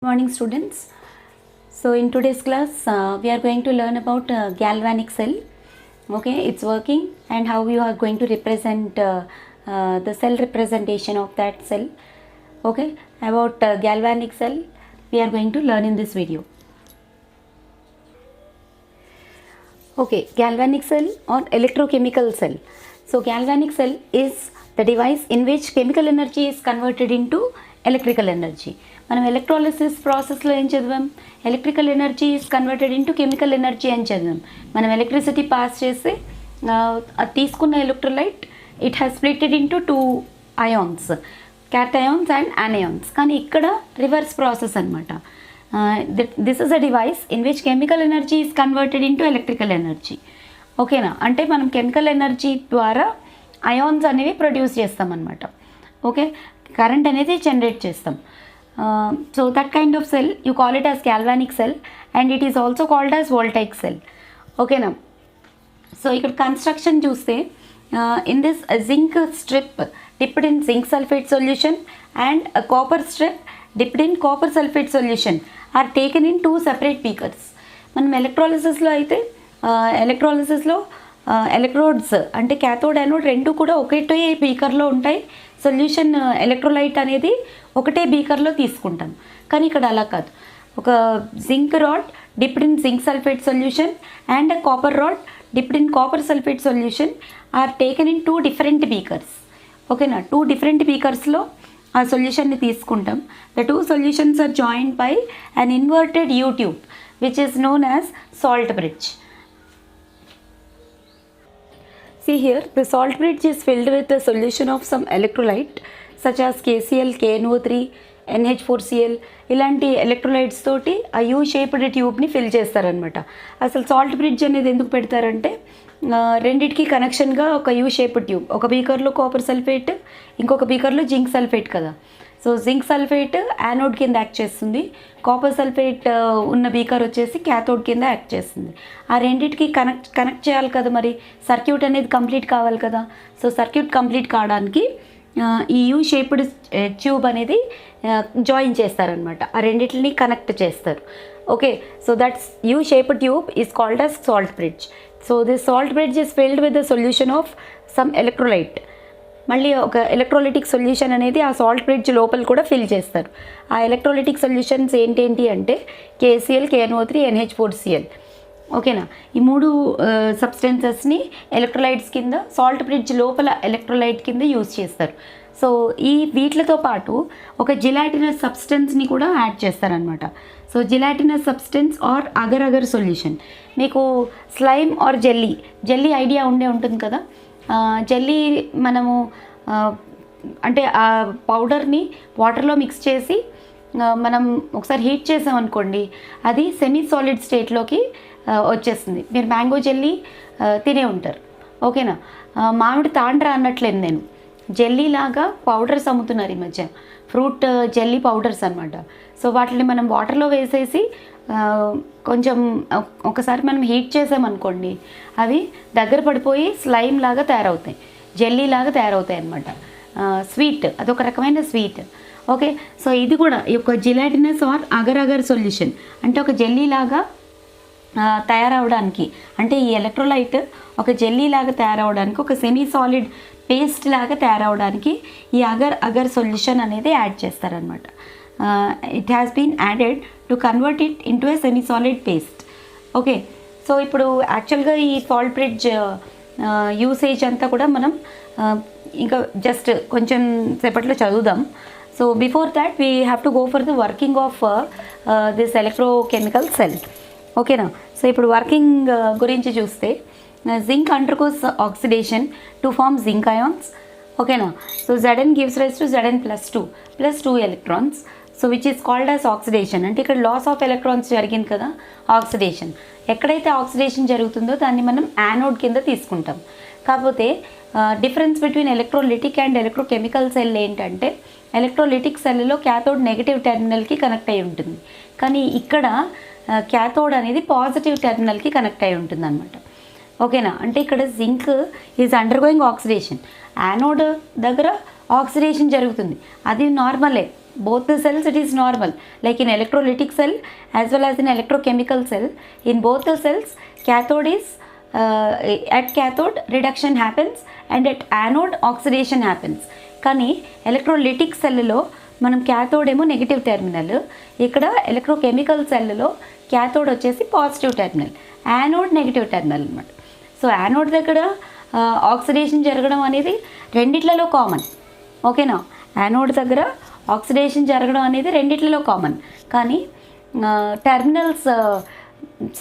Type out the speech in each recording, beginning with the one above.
Morning students. So in today's class we are going to learn about galvanic cell. Okay, its working and how you are going to represent the cell representation of that cell. Okay, about galvanic cell we are going to learn in this video. Okay, galvanic cell or electrochemical cell. So galvanic cell is the device in which chemical energy is converted into electrical energy. మనం electrolysis ప్రాసెస్లో ఏం చదివాం, electrical energy is converted into chemical energy అని చదివాం. మనం electricity pass చేసి అది తీసుకున్న electrolyte it has splitted into 2 ions, cations and anions. కానీ ఇక్కడ రివర్స్ ప్రాసెస్ అనమాట. This is a device in which chemical energy is converted into electrical energy. ఓకేనా, అంటే మనం కెమికల్ ఎనర్జీ ద్వారా అయాన్స్ అనేవి ప్రొడ్యూస్ చేస్తాం అనమాట. ఓకే, కరెంట్ అనేది జనరేట్ చేస్తాం. So that kind of cell you call it as galvanic cell and it is also called as voltaic cell. Okay now, so ఇక్కడ కన్స్ట్రక్షన్ చూస్తే in this zinc strip dipped in zinc sulfate solution and a copper strip dipped in copper sulfate solution are taken in 2 separate beakers. మనం ఎలక్ట్రాలిసిస్లో అయితే ఎలక్ట్రాలిసిస్లో electrodes అంటే cathode anode రెండు కూడా ఒకటే బీకర్లో ఉంటాయి. Solution electrolyte అనేది ఒకటే బీకర్లో తీసుకుంటాం. కానీ ఇక్కడ అలా కాదు. ఒక zinc rod dipped in zinc sulphate solution and copper rod dipped in copper sulphate solution are taken in 2 different beakers. ఓకేనా, 2 డిఫరెంట్ బీకర్స్లో ఆ సొల్యూషన్ని తీసుకుంటాం. The 2 solutions are joined by an inverted U tube which is known as salt bridge. See here, the salt bridge is filled with a solution of some electrolyte such as KCl, KNO3, NH4Cl ఇలాంటి electrolytes తోటి ఆ you shaped ట్యూబ్ని fill చేస్తారనమాట. అసలు salt bridge అనేది ఎందుకు పెడతారంటే రెండిటికి కనెక్షన్గా ఒక యూ షేప్డ్ ట్యూబ్, ఒక బీకర్లో కాపర్ సల్ఫేట్, ఇంకొక బీకర్లో జింక్ సల్ఫేట్ కదా. సో జింక్ సల్ఫేట్ యానోడ్ కింద యాక్ట్ చేస్తుంది, కాపర్ సల్ఫేట్ ఉన్న బీకర్ వచ్చేసి క్యాథోడ్ కింద యాక్ట్ చేస్తుంది. ఆ రెండింటికి కనెక్ట్ చేయాలి కదా, మరి సర్క్యూట్ అనేది కంప్లీట్ కావాలి కదా. సో సర్క్యూట్ కంప్లీట్ కావడానికి ఈ యూ షేప్డ్ ట్యూబ్ అనేది జాయిన్ చేస్తారనమాట, ఆ రెండింటిని కనెక్ట్ చేస్తారు. Okay, so that's U shaped tube is called as salt bridge. So this salt bridge is filled with the solution of some electrolyte. మళ్ళీ ఒక ఎలక్ట్రోలిటిక్ solution అనేది ఆ సాల్ట్ బ్రిడ్జ్ లోపల కూడా ఫిల్ చేస్తారు. ఆ ఎలక్ట్రోలిటిక్ సొల్యూషన్స్ ఏంటేంటి అంటే KCl, KNO3, NH4Cl. ఓకేనా, ఈ 3 సబ్స్టెన్సెస్ని ఎలక్ట్రోలైట్స్ కింద సాల్ట్ బ్రిడ్జ్ లోపల ఎలక్ట్రోలైట్ కింద యూజ్ చేస్తారు. సో ఈ వీటితో పాటు ఒక జిలాటినస్ సబ్స్టెన్స్ని కూడా యాడ్ చేస్తారనమాట. So gelatinous substance or agar agar solution. మీకు స్లైమ్ ఆర్ జెల్లీ ఐడియా ఉంటుంది కదా. జెల్లీ మనము అంటే ఆ పౌడర్ని వాటర్లో మిక్స్ చేసి మనం ఒకసారి హీట్ చేసామనుకోండి, అది సెమీ సాలిడ్ స్టేట్లోకి వచ్చేస్తుంది. మీరు మ్యాంగో జెల్లీ తినే ఉంటారు. ఓకేనా, మామిడి తాండ్రా అనట్లేదు నేను, జెల్లీ లాగా పౌడర్స్ అమ్ముతున్నారు ఈ మధ్య, ఫ్రూట్ జెల్లీ పౌడర్స్ అనమాట. సో వాటిని మనం వాటర్లో వేసేసి కొంచెం ఒకసారి మనం హీట్ చేసామనుకోండి, అవి దగ్గర పడిపోయి స్లైమ్ లాగా తయారవుతాయి, జెల్లీ లాగా తయారవుతాయి అన్నమాట. స్వీట్, అదొక రకమైన స్వీట్. ఓకే, సో ఇది కూడా ఈ యొక్క gelatinous or agar agar solution అంటే ఒక జెల్లీ లాగా తయారవడానికి, అంటే ఈ ఎలక్ట్రోలైట్ ఒక జెల్లీ లాగా తయారవడానికి, ఒక సెమీ సాలిడ్ పేస్ట్ లాగా తయారవడానికి ఈ అగర్ అగర్ సొల్యూషన్ అనేది యాడ్ చేస్తారనమాట. It has been added to convert it into a semi solid paste. Okay, so ఇప్పుడు యాక్చువల్గా ఈ సాల్ట్ బ్రిడ్జ్ యూసేజ్ అంతా కూడా మనం ఇంకా జస్ట్ కొంచెం సేపట్లో చదువుదాం. So before that we have to go for the working of this electrochemical cell. ఓకేనా, సో ఇప్పుడు వర్కింగ్ గురించి చూస్తే zinc undergoes oxidation to form zinc ions. ఓకేనా, so Zn gives rise to Zn+2 electrons. So which is called as oxidation. అంటే ఇక్కడ loss of electrons జరిగింది కదా, oxidation. ఎక్కడైతే ఆక్సిడేషన్ జరుగుతుందో దాన్ని మనం యానోడ్ కింద తీసుకుంటాం. కాకపోతే difference between electrolytic and electrochemical cell ఏంటంటే, ఎలక్ట్రోలిటిక్ సెల్లో క్యాథోడ్ నెగిటివ్ టెర్మినల్కి కనెక్ట్ అయి ఉంటుంది, కానీ ఇక్కడ క్యాథోడ్ అనేది పాజిటివ్ టెర్మినల్కి కనెక్ట్ అయి ఉంటుంది అనమాట. ఓకేనా, అంటే ఇక్కడ zinc is undergoing oxidation, anode దగ్గర ఆక్సిడేషన్ జరుగుతుంది, అది నార్మలే, both the cells it is normal, like in electrolytic cell as well as in electrochemical cell. In both the cells cathode is at cathode reduction happens and at anode oxidation happens. కానీ ఎలక్ట్రోలిటిక్ సెల్లో మనం cathode ఏమో negative terminal, ఇక్కడ electrochemical సెల్లో cathode వచ్చేసి positive terminal, anode negative terminal అనమాట. So anode దగ్గర oxidation జరగడం అనేది రెండిట్లలో కామన్. ఓకేనా, యానోడ్ దగ్గర ఆక్సిడేషన్ జరగడం అనేది రెండిట్లలో కామన్, కానీ టెర్మినల్స్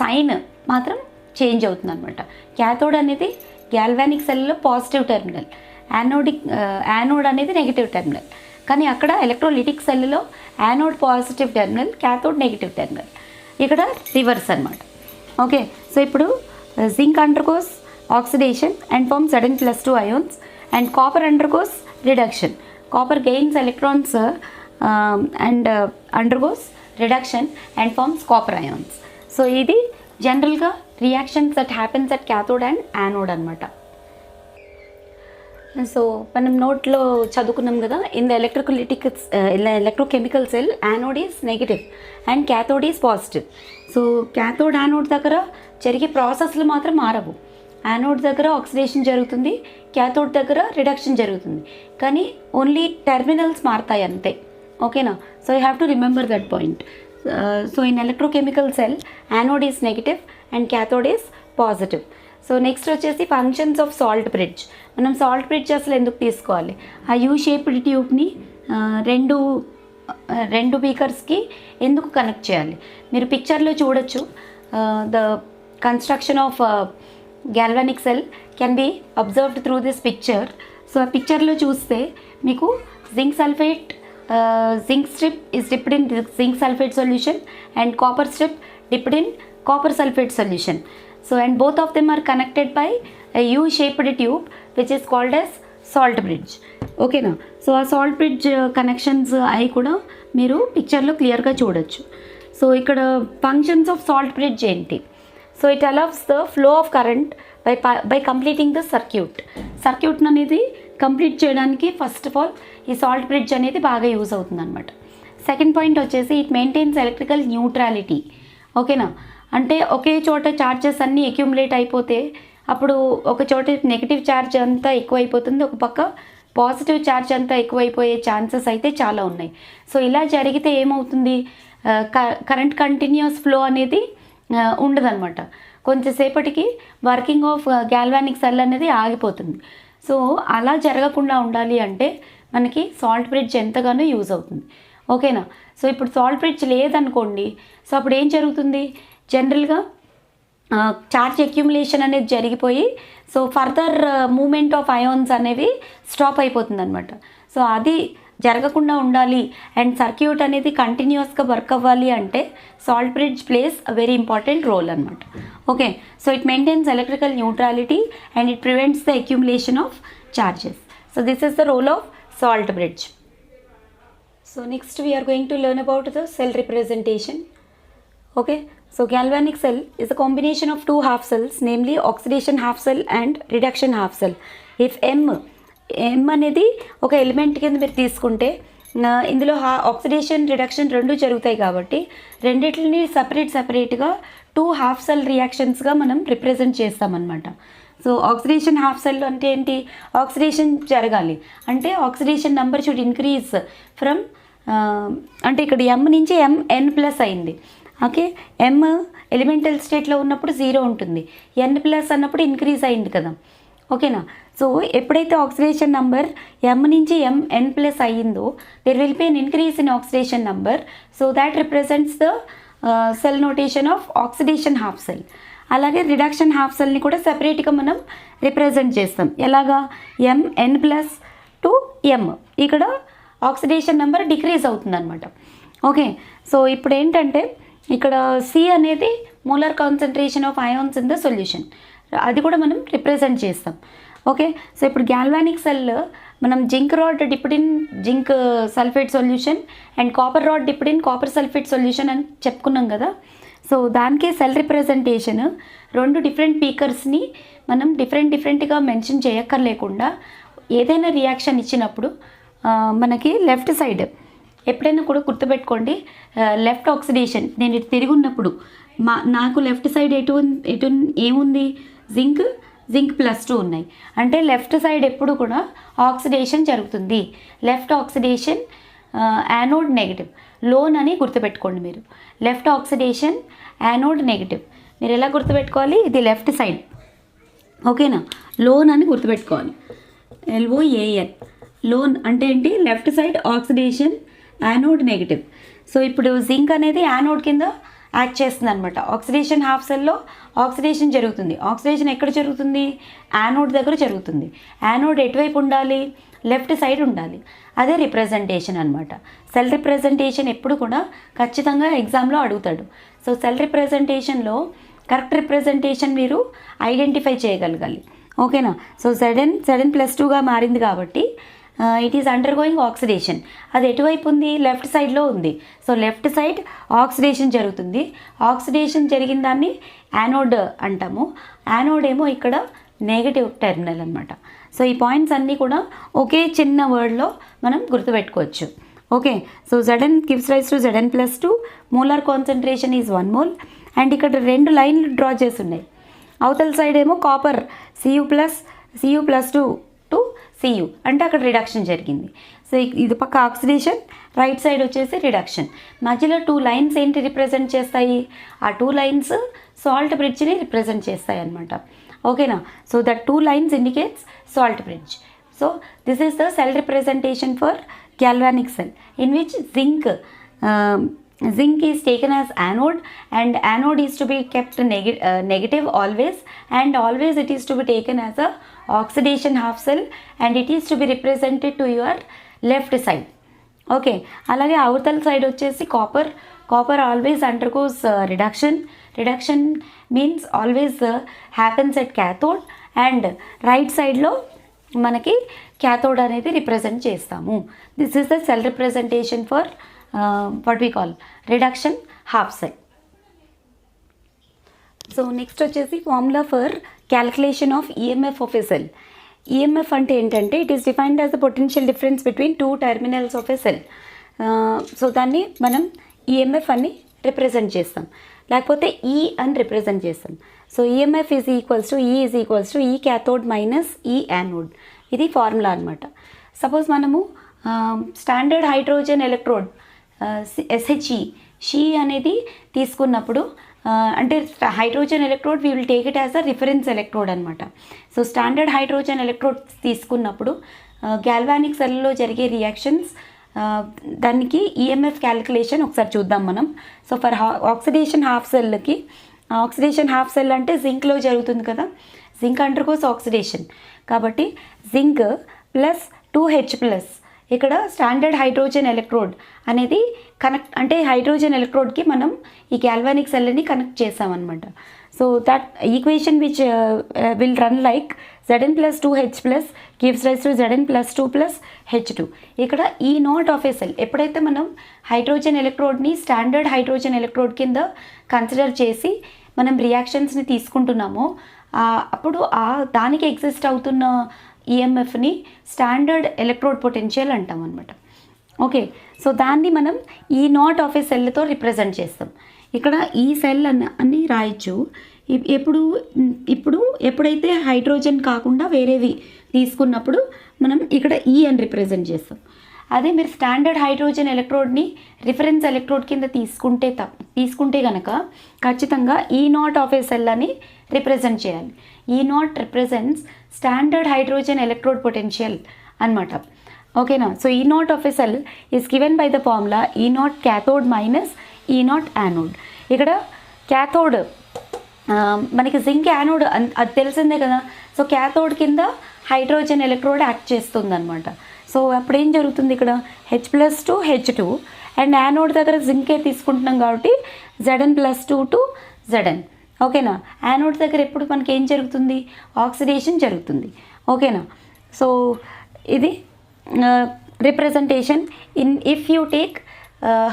సైన్ మాత్రం చేంజ్ అవుతుంది అనమాట. క్యాథోడ్ అనేది గ్యాల్వానిక్ సెల్లో పాజిటివ్ టెర్మినల్, యానోడ్ అనేది నెగిటివ్ టెర్మినల్. కానీ అక్కడ ఎలక్ట్రోలిటిక్ సెల్లో anode positive terminal, cathode negative terminal. ఇక్కడ రివర్స్ అనమాట. ఓకే, సో ఇప్పుడు zinc undergoes oxidation and forms Zn+2 ions, and copper undergoes reduction. Copper gains electrons and undergoes reduction and forms copper ions. So ఇది జనరల్గా reactions that happens at cathode and anode అనమాట. So మనం నోట్లో చదువుకున్నాం కదా, in the electrochemical cell anode is negative and cathode is positive. So cathode anode దగ్గర జరిగే ప్రాసెస్లు మాత్రం మారవు. యానోడ్ దగ్గర ఆక్సిడేషన్ జరుగుతుంది, క్యాథోడ్ దగ్గర రిడక్షన్ జరుగుతుంది, కానీ ఓన్లీ టెర్మినల్స్ మారుతాయి అంతే. ఓకేనా, so you have to remember that point. So in electrochemical cell anode is negative and cathode is positive. So next వచ్చేసి ఫంక్షన్స్ ఆఫ్ సాల్ట్ బ్రిడ్జ్. మనం సాల్ట్ బ్రిడ్జ్ అసలు ఎందుకు తీసుకోవాలి? ఆ యూ షేప్డ్ ట్యూబ్ని రెండు బీకర్స్కి ఎందుకు కనెక్ట్ చేయాలి? మీరు పిక్చర్లో చూడొచ్చు, the construction of galvanic cell can be observed through this picture. So ఆ పిక్చర్లో చూస్తే మీకు zinc sulfate, zinc strip is dipped in zinc sulfate solution and copper strip dipped in copper sulfate solution. So and both of them are connected by a U-shaped tube which is called as salt bridge. ఓకేనా, so ఆ salt bridge connections అవి కూడా మీరు పిక్చర్లో క్లియర్గా చూడొచ్చు. So ఇక్కడ functions of salt bridge ఏంటి? So it allows the flow of current by completing the circuit అనేది కంప్లీట్ చేయడానికి ఫస్ట్ ఆఫ్ ఆల్ ఈ సాల్ట్ బ్రిడ్జ్ అనేది బాగా యూజ్ అవుతుంది అనమాట. సెకండ్ పాయింట్ వచ్చేసి ఇట్ మెయింటైన్స్ ఎలక్ట్రికల్ న్యూట్రాలిటీ. ఓకేనా, అంటే ఒకే చోట ఛార్జెస్ అన్నీ అక్యూములేట్ అయిపోతే అప్పుడు ఒక చోట నెగిటివ్ ఛార్జ్ అంతా ఎక్కువైపోతుంది, ఒక పక్క పాజిటివ్ ఛార్జ్ అంతా ఎక్కువైపోయే ఛాన్సెస్ అయితే చాలా ఉన్నాయి. సో ఇలా జరిగితే ఏమవుతుంది, కరెంట్ కంటిన్యూస్ ఫ్లో అనేది ఉండదన్నమాట. కొంచెంసేపటికి వర్కింగ్ ఆఫ్ గ్యాల్వానిక్ సెల్ అనేది ఆగిపోతుంది. సో అలా జరగకుండా ఉండాలి అంటే మనకి సాల్ట్ బ్రిడ్జ్ ఎంతగానో యూజ్ అవుతుంది. ఓకేనా, సో ఇప్పుడు సాల్ట్ బ్రిడ్జ్ లేదనుకోండి, సో అప్పుడు ఏం జరుగుతుంది, జనరల్గా చార్జ్ అక్యుములేషన్ అనేది జరిగిపోయి so further movement of ions అనేవి స్టాప్ అయిపోతుంది అనమాట. సో అది జరగకుండా ఉండాలి అండ్ సర్క్యూట్ అనేది కంటిన్యూస్గా వర్క్ అవ్వాలి అంటే salt bridge plays a very important role అనమాట. Okay, so it maintains electrical neutrality and it prevents the accumulation of charges. So this is the role of salt bridge. So next we are going to learn about the cell representation. Okay, so galvanic cell is a combination of two half cells, namely oxidation half cell and reduction half cell. If M అనేది ఒక element కింద మీరు తీసుకుంటే ఇందులో oxidation reduction రెండు జరుగుతాయి కాబట్టి రెండిటిని సపరేట్గా టూ హాఫ్ సెల్ రియాక్షన్స్గా మనం రిప్రజెంట్ చేస్తామన్నమాట. సో ఆక్సిడేషన్ హాఫ్ సెల్ అంటే ఏంటి, ఆక్సిడేషన్ జరగాలి అంటే oxidation number should increase from, అంటే ఇక్కడ M నుంచి N+ అయింది. ఓకే, M ఎలిమెంటల్ స్టేట్లో ఉన్నప్పుడు 0 ఉంటుంది, N+ అన్నప్పుడు ఇంక్రీజ్ అయింది కదా. ఓకేనా, సో ఎప్పుడైతే ఆక్సిడేషన్ నెంబర్ M నుంచి N+ అయ్యిందో there will be an increase in oxidation number. So that represents the cell notation of oxidation half cell. అలాగే రిడక్షన్ హాఫ్ సెల్ని కూడా సెపరేట్గా మనం రిప్రజెంట్ చేస్తాం. ఎలాగా, N+ టు M, ఇక్కడ ఆక్సిడేషన్ నెంబర్ డిక్రీజ్ అవుతుందన్నమాట. ఓకే, సో ఇప్పుడు ఏంటంటే ఇక్కడ C అనేది molar concentration of ions in the solution, అది కూడా మనం రిప్రజెంట్ చేస్తాం. ఓకే, సో ఇప్పుడు గ్యాల్వానిక్ సెల్ మనం zinc rod dipped in zinc sulphate solution and copper rod dipped in copper sulphate solution అని చెప్పుకున్నాం కదా. సో దానికే సెల్ రిప్రజెంటేషన్ రెండు డిఫరెంట్ పీకర్స్ని మనం డిఫరెంట్గా మెన్షన్ చేయక్కర్లేకుండా ఏదైనా రియాక్షన్ ఇచ్చినప్పుడు మనకి లెఫ్ట్ సైడ్ ఎప్పుడైనా కూడా గుర్తుపెట్టుకోండి, లెఫ్ట్ ఆక్సిడేషన్ నేను ఇటు తిరిగి ఉన్నప్పుడు నాకు లెఫ్ట్ సైడ్ ఎటు ఏముంది, జింక్ +2 ఉన్నాయి. అంటే లెఫ్ట్ సైడ్ ఎప్పుడు కూడా ఆక్సిడేషన్ జరుగుతుంది. Left oxidation anode negative, loan అని గుర్తుపెట్టుకోండి మీరు. లెఫ్ట్ ఆక్సిడేషన్ యానోడ్ నెగిటివ్ మీరు ఎలా గుర్తుపెట్టుకోవాలి, ఇది లెఫ్ట్ సైడ్, ఓకేనా. లోన్ అని గుర్తుపెట్టుకోవాలి, LOAN. లోన్ అంటే ఏంటి, left side oxidation anode negative. So ఇప్పుడు జింక్ అనేది యానోడ్ కింద యాక్ట్ చేస్తుంది అనమాట. ఆక్సిడేషన్ హాఫ్ సెల్లో ఆక్సిడేషన్ జరుగుతుంది. ఆక్సిడేషన్ ఎక్కడ జరుగుతుంది, యానోడ్ దగ్గర జరుగుతుంది. యానోడ్ ఎటువైపు ఉండాలి, లెఫ్ట్ సైడ్ ఉండాలి. అదే రిప్రజెంటేషన్ అనమాట. సెల్ రిప్రజెంటేషన్ ఎప్పుడు కూడా ఖచ్చితంగా ఎగ్జామ్లో అడుగుతాడు. సో సెల్ రిప్రజెంటేషన్లో కరెక్ట్ రిప్రజెంటేషన్ మీరు ఐడెంటిఫై చేయగలగాలి, ఓకేనా. సో Zn+2గా మారింది కాబట్టి it is undergoing oxidation. అది ఎటువైపు ఉంది, లెఫ్ట్ సైడ్లో ఉంది. సో లెఫ్ట్ సైడ్ ఆక్సిడేషన్ జరుగుతుంది. ఆక్సిడేషన్ జరిగిన దాన్ని యానోడ్ అంటాము. యానోడ్ ఏమో ఇక్కడ నెగిటివ్ టెర్మినల్ అనమాట. సో ఈ పాయింట్స్ అన్నీ కూడా ఒకే చిన్న వర్డ్లో మనం గుర్తుపెట్టుకోవచ్చు, ఓకే. So Zn gives rise to Zn+2, molar concentration is 1 mole. And ఇక్కడ 2 లైన్లు డ్రా చేసి ఉన్నాయి. అవతల సైడ్ ఏమో కాపర్ Cu+2 టు Cu, అంటే అక్కడ రిడక్షన్ జరిగింది. సో ఇది పక్క ఆక్సిడేషన్, రైట్ సైడ్ వచ్చేసి రిడక్షన్. మధ్యలో 2 లైన్స్ ఏంటి రిప్రజెంట్ చేస్తాయి, ఆ 2 లైన్స్ సాల్ట్ బ్రిడ్జ్ని రిప్రజెంట్ చేస్తాయి అనమాట, ఓకేనా. So that 2 lines indicates salt bridge. So this is the cell representation for galvanic cell, in which zinc is taken as anode, and anode is to be kept negative always, and always it is to be taken as a oxidation half cell, and it is to be represented to your left side, okay. అలాగే అవతల side వచ్చేసి copper always undergoes reduction means always happens at cathode, and right సైడ్లో మనకి cathode అనేది represent చేస్తాము. This is the cell representation for what we call reduction half cell. So next వచ్చేసి formula for calculation of EMF of a cell. EMF అంటే ఏంటంటే it is defined as the potential difference between 2 terminals of a cell. So దాన్ని మనం EMF అని represent చేస్తాం, లేకపోతే ఈ అని రిప్రజెంట్ చేస్తాం. So EMF is equals to E cathode minus E anode. ఇది ఫార్ములా అనమాట. సపోజ్ మనము స్టాండర్డ్ హైడ్రోజన్ ఎలక్ట్రోడ్ SHE అనేది తీసుకున్నప్పుడు, అంటే hydrogen electrode we will take it as a reference electrode అనమాట. సో స్టాండర్డ్ హైడ్రోజన్ ఎలక్ట్రోడ్ తీసుకున్నప్పుడు galvanic సెల్లో జరిగే రియాక్షన్స్, దానికి ఈఎంఎఫ్ క్యాలిక్యులేషన్ ఒకసారి చూద్దాం మనం. సో ఫర్ ఆక్సిడేషన్ హాఫ్ సెల్కి, ఆక్సిడేషన్ హాఫ్ సెల్ అంటే జింక్లో జరుగుతుంది కదా, జింక్ అండర్గోస్ ఆక్సిడేషన్. కాబట్టి జింక్ +2H+, ఇక్కడ స్టాండర్డ్ హైడ్రోజన్ ఎలక్ట్రోడ్ అనేది కనెక్ట్, అంటే హైడ్రోజన్ ఎలక్ట్రోడ్కి మనం ఈ గ్యాల్వానిక్ సెల్ని కనెక్ట్ చేసామన్నమాట. So that equation which will run like Zn+2H+ gives rise to Zn+2 H2. ఇక్కడ ఈ నాట్ ఆఫ్ ఏ సెల్, ఎప్పుడైతే మనం హైడ్రోజన్ ఎలక్ట్రోడ్ని స్టాండర్డ్ హైడ్రోజన్ ఎలక్ట్రోడ్ కింద కన్సిడర్ చేసి మనం రియాక్షన్స్ని తీసుకుంటున్నామో, అప్పుడు దానికి ఎగ్జిస్ట్ అవుతున్న ఈఎంఎఫ్ని స్టాండర్డ్ ఎలక్ట్రోడ్ పొటెన్షియల్ అంటాం అనమాట, ఓకే. సో దాన్ని మనం ఈ నాట్ ఆఫ్ ఏ సెల్తో రిప్రజెంట్ చేస్తాం. ఇక్కడ ఈ సెల్ అని రాయొచ్చు. ఎప్పుడైతే హైడ్రోజన్ కాకుండా వేరేవి తీసుకున్నప్పుడు మనం ఇక్కడ ఈ అని రిప్రజెంట్ చేస్తాం. అదే మీరు స్టాండర్డ్ హైడ్రోజన్ ఎలక్ట్రోడ్ని రిఫరెన్స్ ఎలక్ట్రోడ్ కింద తీసుకుంటే కనుక ఖచ్చితంగా ఈ నాట్ ఆఫ్ ఏ సెల్ అని రిప్రజెంట్ చేయాలి. ఈ not represents standard hydrogen electrode potential అనమాట, ఓకేనా. సో ఈ naught of a cell is given by the formula ఈ not cathode minus E not anode. ఇక్కడ క్యాథోడ్ మనకి జింక్ యానోడ్ అది తెలిసిందే కదా. సో క్యాథోడ్ కింద హైడ్రోజన్ ఎలక్ట్రోడ్ యాక్ట్ చేస్తుంది అనమాట. సో అప్పుడు ఏం జరుగుతుంది, ఇక్కడ H+2 H2, అండ్ యానోడ్ దగ్గర జింకే తీసుకుంటున్నాం కాబట్టి Zn+2 టు Zn, ఓకేనా. యానోడ్ దగ్గర ఎప్పుడు మనకి ఏం జరుగుతుంది, ఆక్సిడేషన్ జరుగుతుంది, ఓకేనా. సో ఇది representation if you take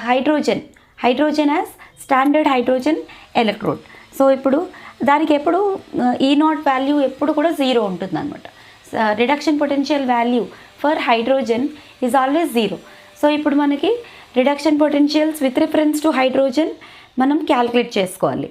hydrogen as standard hydrogen electrode. So ఇప్పుడు దానికి ఎప్పుడు ఈ నాట్ వాల్యూ ఎప్పుడు కూడా 0 ఉంటుంది అనమాట. Reduction potential value for hydrogen is always 0. So ఇప్పుడు మనకి reduction potentials with reference to hydrogen మనం క్యాలిక్యులేట్ చేసుకోవాలి.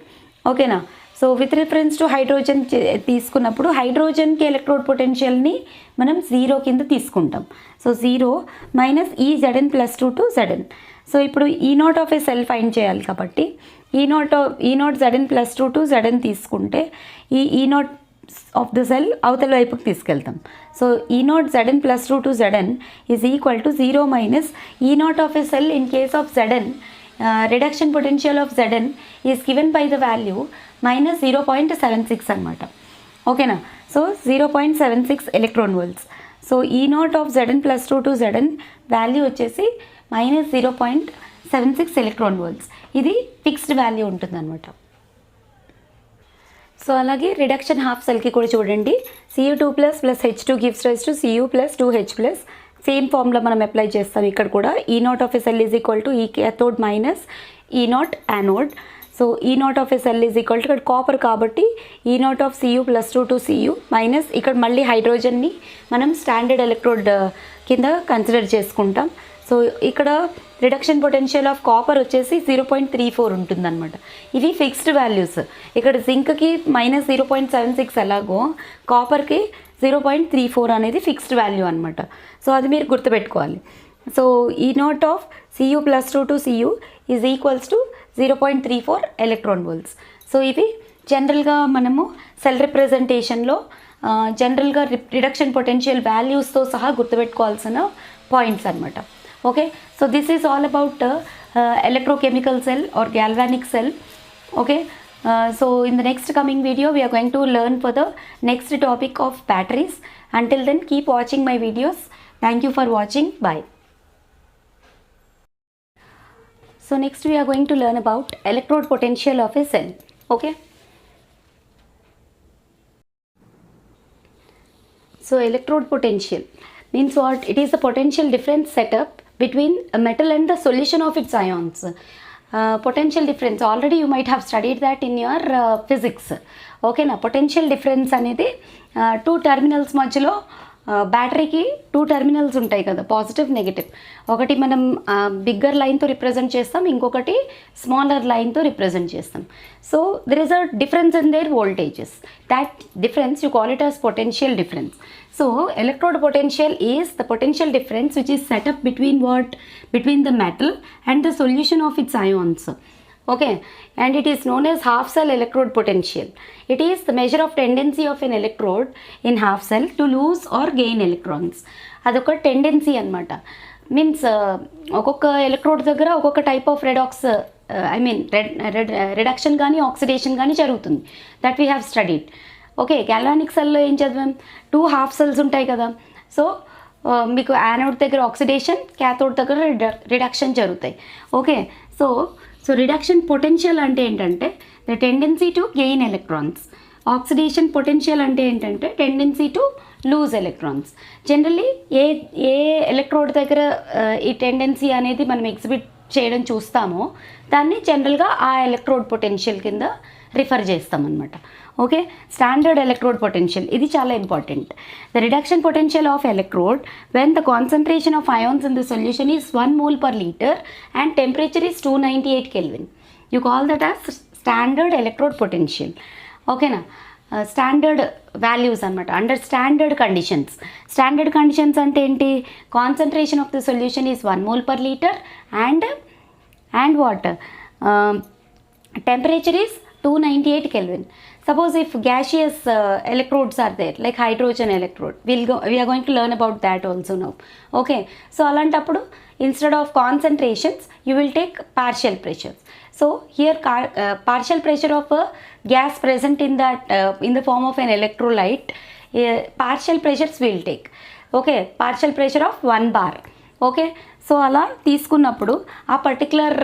ఓకేనా. So with reference to hydrogen తీసుకున్నప్పుడు హైడ్రోజన్కి ఎలక్ట్రోడ్ పొటెన్షియల్ని మనం 0 కింద తీసుకుంటాం. సో 0 మైనస్ ఈ Zn plus 2 to Zn. So ఇప్పుడు E0 of a cell find చేయాలి కాబట్టి E0 Zn plus 2 to Zn తీసుకుంటే ఈ E0 ఆఫ్ ద సెల్ అవతల వైపుకి తీసుకెళ్తాం. So E0 Zn plus 2 to Zn is equal to 0 minus E0 of a cell in case of Zn reduction potential of Zn is given by the value minus 0.76 అనమాట. ఓకేనా. So 0.76 electron volts. So E0 of Zn plus 2 to Zn value వచ్చేసి minus 0.76 electron volts. ఇది fixed value ఉంటుంది అనమాట. So అలాగే reduction half సెల్కి కూడా చూడండి. Cu2 plus H2 gives rise to Cu plus 2H plus. Same formula మనం apply చేస్తాం ఇక్కడ కూడా. E0 of a cell is equal to E cathode minus E0 anode. So E0 of a cell is equal to ఇక్కడ copper కాబట్టి E0 of Cu plus 2 to Cu minus ఇక్కడ మళ్ళీ హైడ్రోజన్ని మనం స్టాండర్డ్ ఎలక్ట్రోడ్ కింద కన్సిడర్ చేసుకుంటాం. సో ఇక్కడ రిడక్షన్ పొటెన్షియల్ ఆఫ్ కాపర్ వచ్చేసి 0.34 ఉంటుందన్నమాట. ఇవి ఫిక్స్డ్ వాల్యూస్. ఇక్కడ జింక్కి మైనస్ 0.76 ఎలాగో కాపర్కి 0.34 అనేది ఫిక్స్డ్ వాల్యూ అనమాట. సో అది మీరు గుర్తుపెట్టుకోవాలి. So E0 of Cu plus 2 to Cu is equals to 0.34 electron volts. So ఇవి జనరల్గా మనము సెల్ రిప్రజెంటేషన్లో జనరల్గా రిడక్షన్ పొటెన్షియల్ వాల్యూస్తో సహా గుర్తుపెట్టుకోవాల్సిన పాయింట్స్ అనమాట. Okay, so this is all about electrochemical cell or galvanic cell. Okay, so in the next coming video we are going to learn for the next topic of batteries. Until then, keep watching my videos. Thank you for watching. Bye. So next we are going to learn about electrode potential of a cell. Okay, so electrode potential means what? It is the potential difference setup between a metal and the solution of its ions. Potential difference, already you might have studied that in your physics. Okay na, potential difference అనేది two terminals మధ్యలో బ్యాటరీకి 2 terminals ఉంటాయి కదా, positive negative. ఒకటి మనం bigger లైన్తో represent చేస్తాం, ఇంకొకటి smaller లైన్తో represent చేస్తాం. So there is a difference in there voltages. That difference you call it as potential difference. So electrode potential is the potential difference which is set up between what? Between the metal and the solution of its ions. Okay, and it is known as half cell electrode potential. It is the measure of tendency of an electrode in half cell to lose or gain electrons. అదొక tendency అనమాట. Means ఒక్కొక్క electrode దగ్గర ఒక్కొక్క type of redox reduction కానీ oxidation కానీ జరుగుతుంది. That we have studied. Okay, galvanic సెల్లో ఏం చదివాం? 2 హాఫ్ సెల్స్ ఉంటాయి కదా. సో మీకు యానోడ్ దగ్గర ఆక్సిడేషన్, క్యాథోడ్ దగ్గర రిడక్షన్ జరుగుతాయి. ఓకే, సో రిడక్షన్ పొటెన్షియల్ అంటే ఏంటంటే the tendency to gain electrons. Oxidation potential అంటే ఏంటంటే tendency to lose electrons. Generally A electrode దగ్గర ఈ టెండెన్సీ అనేది మనం ఎగ్జిబిట్ చేయడం చూస్తామో దాన్ని జనరల్గా ఆ ఎలక్ట్రోడ్ పొటెన్షియల్ కింద రిఫర్ చేస్తామన్నమాట. ఓకే, స్టాండర్డ్ ఎలక్ట్రోడ్ పొటెన్షియల్ ఇది చాలా important. The reduction potential of electrode when the concentration of ions in the solution is 1 mole per liter and temperature is 298 Kelvin. You call that as standard electrode potential. ఓకేనా, standard values అనమాట under standard conditions. Standard conditions అంటే ఏంటి? Concentration of the solution is 1 mole per liter and what? Temperature is 298 Kelvin. Suppose if gaseous electrodes are there, like hydrogen electrode, we are going to learn about that also now. Okay, so alantappudu instead of concentrations you will take partial pressures. So here partial pressure of a gas present in that in the form of an electrolyte, partial pressures we will take. Okay, partial pressure of 1 bar. Okay, so అలా తీసుకున్నప్పుడు ఆ particular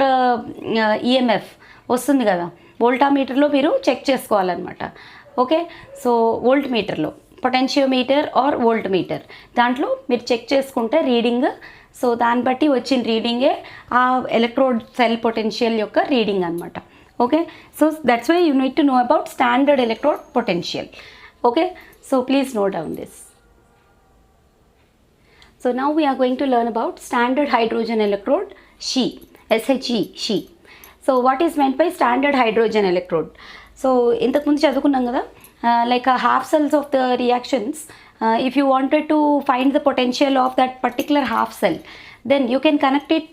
EMF వస్తుంది కదా, వోల్టామీటర్లో మీరు check చేసుకోవాలన్నమాట. Okay, so volt మీటర్లో potentiometer or volt meter దాంట్లో మీరు చెక్ చేసుకుంటే రీడింగ్, సో దాన్ని బట్టి వచ్చిన రీడింగే ఆ ఎలక్ట్రోడ్ సెల్ పొటెన్షియల్ యొక్క రీడింగ్ అనమాట. Okay, so that's why you need to know about standard electrode potential. Okay, so please note down this. So now we are going to learn about standard hydrogen electrode she, SHE, she. So what is meant by standard hydrogen electrode? So ఇంతకుముందు చదువుకున్నాం కదా, like a half cells of the reactions, if you wanted to find the potential of that particular half cell, then you can connect it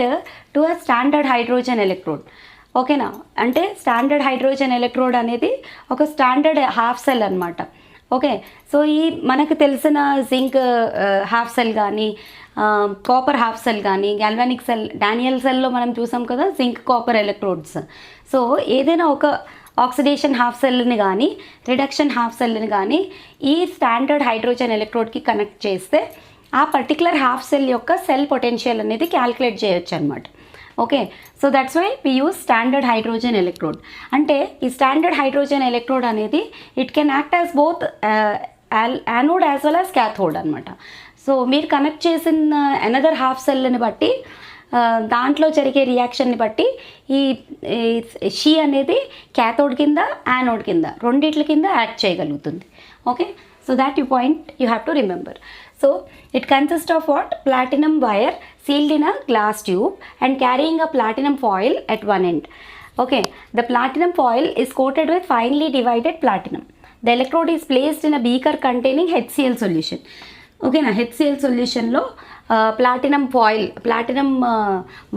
to a standard hydrogen electrode. ఓకేనా, అంటే standard hydrogen electrode అనేది ఒక standard half cell అనమాట. Okay, so ఈ మనకు తెలిసిన zinc half cell కానీ, copper half cell కానీ, గాల్వానిక్ సెల్, డానియల్ సెల్లో మనం చూసాం కదా జింక్ కాపర్ ఎలక్ట్రోడ్స్. సో ఏదైనా ఒక ఆక్సిడేషన్ హాఫ్ సెల్ని కానీ, రిడక్షన్ హాఫ్ సెల్ని కానీ ఈ స్టాండర్డ్ హైడ్రోజన్ ఎలక్ట్రోడ్కి కనెక్ట్ చేస్తే ఆ పర్టికులర్ హాఫ్ సెల్ యొక్క సెల్ పొటెన్షియల్ అనేది క్యాల్కులేట్ చేయొచ్చు అనమాట. Okay, so that's why we use standard hydrogen electrode. అంటే ఈ స్టాండర్డ్ హైడ్రోజన్ ఎలక్ట్రోడ్ అనేది it can act as both anode as well as cathode అనమాట. సో మీరు కనెక్ట్ చేసిన అనదర్ హాఫ్ సెల్ని బట్టి, దాంట్లో జరిగే రియాక్షన్ని బట్టి ఈ షీ అనేది క్యాథోడ్ కింద, యానోడ్ కింద, రెండిట్ల కింద యాక్ట్ చేయగలుగుతుంది. Okay, so that you have to remember. So it consists of what? Platinum wire sealed in a glass tube and carrying a platinum foil at one end. Okay, the platinum foil is coated with finely divided platinum. The electrode is placed in a beaker containing HCl solution. Okay na, HCl solution lo platinum foil, platinum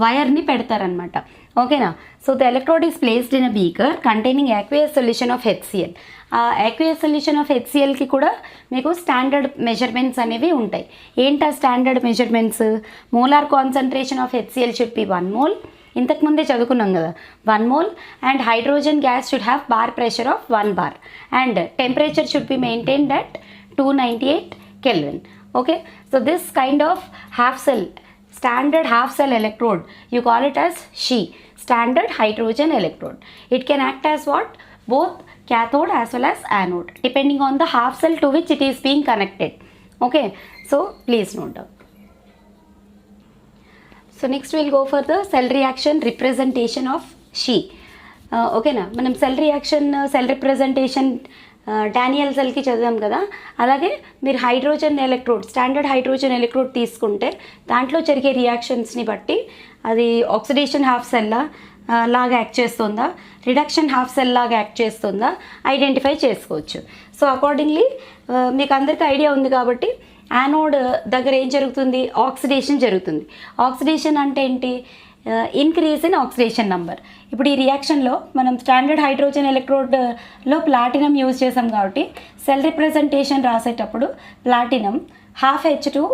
wire ni పెడతారనమాట. ఓకేనా, so the electrode is placed in a beaker containing aqueous solution of HCl. ఆ aqueous solution of HClకి కూడా మీకు standard measurements అనేవి ఉంటాయి. ఏంటి ఆ standard measurements? Molar concentration of HCl should be 1 mole. ఇంతకుముందే చదువుకున్నాం కదా, 1 mole. And hydrogen gas should have bar pressure of 1 bar. And temperature should be maintained at 298 Kelvin. Okay, so this kind of half cell, standard half cell electrode, you call it as SHE, standard hydrogen electrode. It can act as what? Both cathode as well as anode, depending on the half cell to which it is being connected. Okay, so please note down. So next we'll go for the cell reaction representation of SHE. Okay na, manam cell reaction, cell representation Daniell సెల్కి చదివాం కదా, అలాగే మీరు hydrogen electrode, standard hydrogen electrode తీసుకుంటే దాంట్లో జరిగే రియాక్షన్స్ని బట్టి అది ఆక్సిడేషన్ హాఫ్ సెల్లా లాగా యాక్ట్ చేస్తుందా, రిడక్షన్ హాఫ్ సెల్ లాగా యాక్ట్ చేస్తుందా ఐడెంటిఫై చేసుకోవచ్చు. సో అకార్డింగ్లీ మీకు అందరికీ ఐడియా ఉంది కాబట్టి యానోడ్ దగ్గర ఏం జరుగుతుంది? ఆక్సిడేషన్ జరుగుతుంది. ఆక్సిడేషన్ అంటే ఏంటి? Increase in oxidation number. ఇప్పుడు ఈ రియాక్షన్లో మనం స్టాండర్డ్ హైడ్రోజన్ ఎలక్ట్రోడ్లో ప్లాటినం యూజ్ చేసాం కాబట్టి సెల్ రిప్రజెంటేషన్ రాసేటప్పుడు ప్లాటినం హాఫ్ H2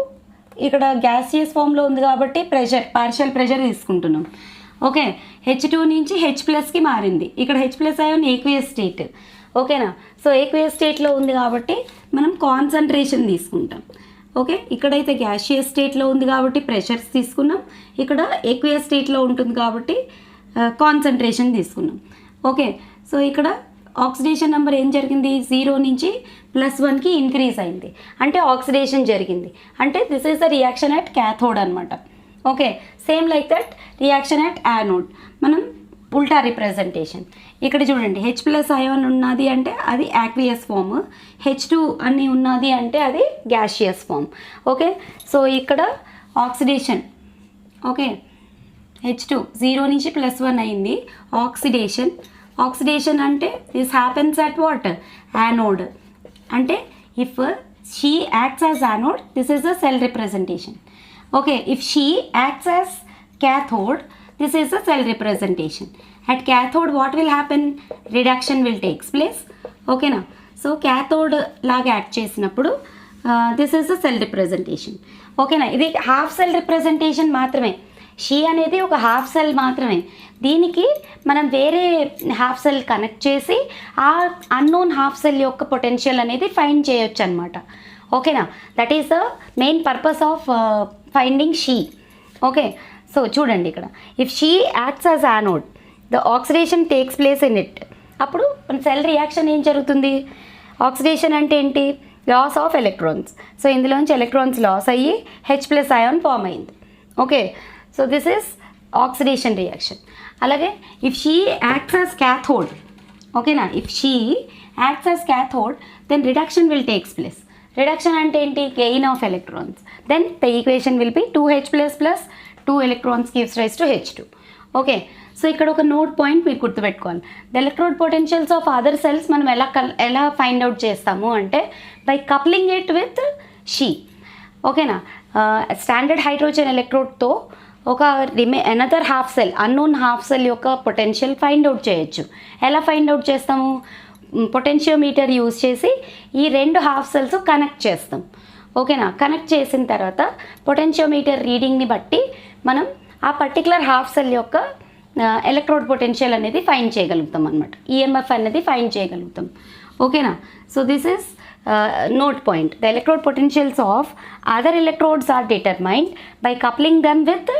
ఇక్కడ గ్యాసియస్ ఫామ్లో ఉంది కాబట్టి ప్రెషర్, పార్షియల్ ప్రెషర్ తీసుకుంటున్నాం. ఓకే, H2 నుంచి H+కి మారింది. ఇక్కడ H+ అయాన్ ఏక్వియస్ స్టేట్. ఓకేనా, సో ఏక్వియస్ స్టేట్లో ఉంది కాబట్టి మనం కాన్సన్ట్రేషన్ తీసుకుంటాం. ఓకే, ఇక్కడైతే గ్యాషియస్ స్టేట్లో ఉంది కాబట్టి ప్రెషర్స్ తీసుకున్నాం, ఇక్కడ ఏక్వియస్ స్టేట్లో ఉంటుంది కాబట్టి కాన్సన్ట్రేషన్ తీసుకున్నాం. ఓకే, సో ఇక్కడ ఆక్సిడేషన్ నెంబర్ ఏం జరిగింది? 0 నుంచి +1కి ఇంక్రీజ్ అయింది, అంటే ఆక్సిడేషన్ జరిగింది. అంటే this is the reaction at cathode అనమాట. Okay, same like that reaction at anode. మనం ఉల్టా రిప్రజెంటేషన్ ఇక్కడ చూడండి, H+ అయాన్ ఉన్నది అంటే అది యాక్వియస్ ఫామ్, H2 అని ఉన్నది అంటే అది గ్యాషియస్ ఫామ్. ఓకే, సో ఇక్కడ ఆక్సిడేషన్. ఓకే, H2 0 నుంచి +1 అయింది, ఆక్సిడేషన్. ఆక్సిడేషన్ అంటే this happens at what? Anode. అంటే if SHE acts as anode, this is the cell representation. Okay, if SHE acts as cathode, this is the cell representation. At cathode what will happen? Reduction will takes place. Okay na, so cathode laga act చేసినప్పుడు this is the cell representation. Okay na, ఇది half cell representation మాత్రమే. She అనేది ఒక half cell మాత్రమే. దీనికి మనం వేరే half cell connect చేసి ఆ అన్నోన్ హాఫ్ సెల్ యొక్క పొటెన్షియల్ అనేది ఫైండ్ చేయొచ్చు అనమాట. ఓకేనా, that is the main purpose of finding SHE. Okay, so చూడండి ఇక్కడ, if SHE acts as anode the oxidation takes place in it. అప్పుడు మన సెల్ రియాక్షన్ ఏం జరుగుతుంది? ఆక్సిడేషన్ అంటే ఏంటి? Loss of electrons. సో ఇందులోంచి ఎలక్ట్రాన్స్ లాస్ అయ్యి H+ అయాన్ ఫామ్ అయింది. Okay, so this is oxidation reaction. అలాగే if SHE acts as cathode, ఓకేనా, if SHE acts as cathode then reduction will takes place. Reduction అంటే ఏంటి? Gain of electrons. Then the equation will be 2H+ 2 electrons gives rise to H2. Okay, so ఇక్కడ ఒక note point మీరు గుర్తుపెట్టుకోవాలి. The electrode potentials of other cells మనం ఎలా find out చేస్తాము అంటే by coupling it with SHE. ఓకేనా, standard hydrogen ఎలక్ట్రోడ్తో ఒక another half cell, unknown half cell యొక్క పొటెన్షియల్ ఫైండ్ అవుట్ చేయొచ్చు. ఎలా ఫైండ్ అవుట్ చేస్తాము? పొటెన్షియోమీటర్ యూజ్ చేసి ఈ 2 హాఫ్ సెల్స్ కనెక్ట్ చేస్తాం. ఓకేనా, కనెక్ట్ చేసిన తర్వాత పొటెన్షియోమీటర్ రీడింగ్ని బట్టి మనం ఆ పర్టికులర్ హాఫ్ సెల్ యొక్క ఎలక్ట్రోడ్ పొటెన్షియల్ అనేది ఫైండ్ చేయగలుగుతాం అనమాట. ఈఎంఎఫ్ అనేది ఫైండ్ చేయగలుగుతాం. ఓకేనా, so this is note point. The electrode potentials of other electrodes are determined by coupling them with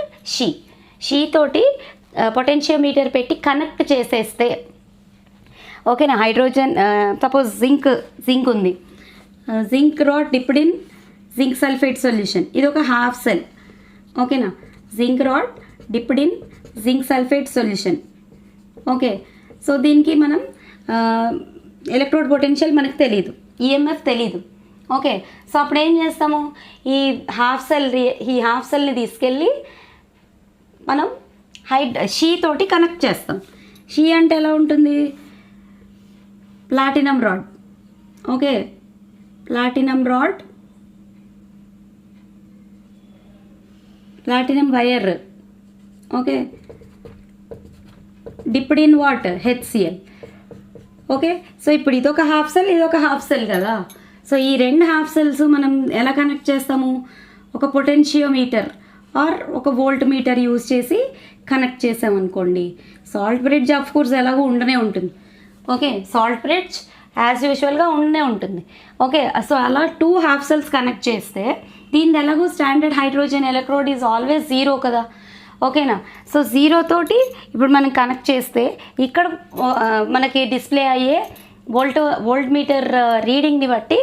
SHE తోటి పొటెన్షియోమీటర్ పెట్టి కనెక్ట్ చేసేస్తే. ఓకేనా, హైడ్రోజన్ సపోజ్ జింక్ ఉంది, zinc rod dipped in zinc sulphate solution, ఇది ఒక half cell. ఓకేనా, zinc rod dipped in zinc sulphate solution. Okay, so దీనికి మనం ఎలక్ట్రోడ్ పొటెన్షియల్ మనకు తెలియదు, ఈఎంఎఫ్ తెలీదు. ఓకే, సో అప్పుడు ఏం చేస్తాము? ఈ హాఫ్ సెల్ని తీసుకెళ్ళి మనం షీ తోటి కనెక్ట్ చేస్తాం. షీ అంటే ఎలా ఉంటుంది? Platinum rod. Okay, platinum rod, platinum wire. Okay, dipped in water HCl. Okay, so ఇప్పుడు ఇదొక హాఫ్ సెల్, ఇదొక హాఫ్ సెల్ కదా. సో ఈ 2 హాఫ్ సెల్స్ మనం ఎలా కనెక్ట్ చేస్తాము? ఒక పొటెన్షియోమీటర్ ఆర్ ఒక వోల్ట్ మీటర్ యూజ్ చేసి కనెక్ట్ చేసామనుకోండి. సాల్ట్ బ్రిడ్జ్ ఆఫ్ కోర్స్ ఎలాగో ఉండనే ఉంటుంది. ఓకే, సాల్ట్ బ్రిడ్జ్ యాజ్ యూజువల్గా ఉండనే ఉంటుంది. ఓకే, సో అలా 2 హాఫ్ సెల్స్ కనెక్ట్ చేస్తే దీని ఎలాగో standard hydrogen electrode is always 0 కదా. ఓకేనా, సో 0 తోటి ఇప్పుడు మనం కనెక్ట్ చేస్తే ఇక్కడ మనకి డిస్ప్లే అయ్యే వోల్ట్ మీటర్ రీడింగ్ని బట్టి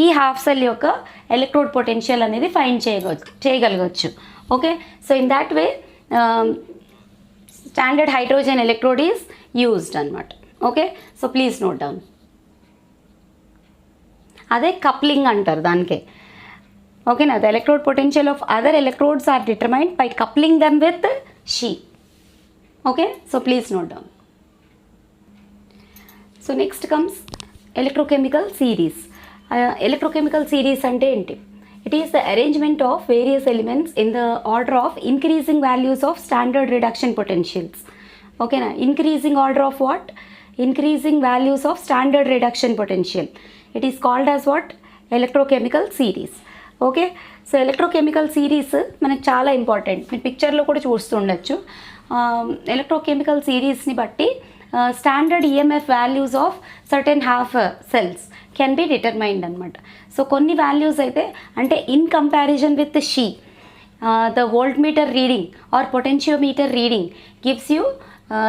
ఈ హాఫ్ సెల్ యొక్క ఎలక్ట్రోడ్ పొటెన్షియల్ అనేది ఫైండ్ చేయగలగచ్చు. Okay, so in that way standard hydrogen electrode is used అనమాట. Okay, so please note down. అదే కప్లింగ్ అంటారు దానికే. ఓకేనా, the electrode potential of other electrodes are determined by coupling them with SHE. Okay, so please note down. So next comes electrochemical series. ఎలక్ట్రోకెమికల్ సిరీస్ అంటే ఏంటి? It is the arrangement of various elements in the order of increasing values of standard reduction potentials. ఓకేనా, increasing order of what? Increasing values of standard reduction potential. It is called as what? Electrochemical series. Okay, so electrochemical series మనకు చాలా important. మీరు పిక్చర్లో కూడా చూస్తుండొచ్చు. Electrochemical సిరీస్ని బట్టి standard EMF values of certain half cells can be determined అనమాట. So కొన్ని values అయితే అంటే in comparison with SHE the volt meter reading or potentiometer reading gives you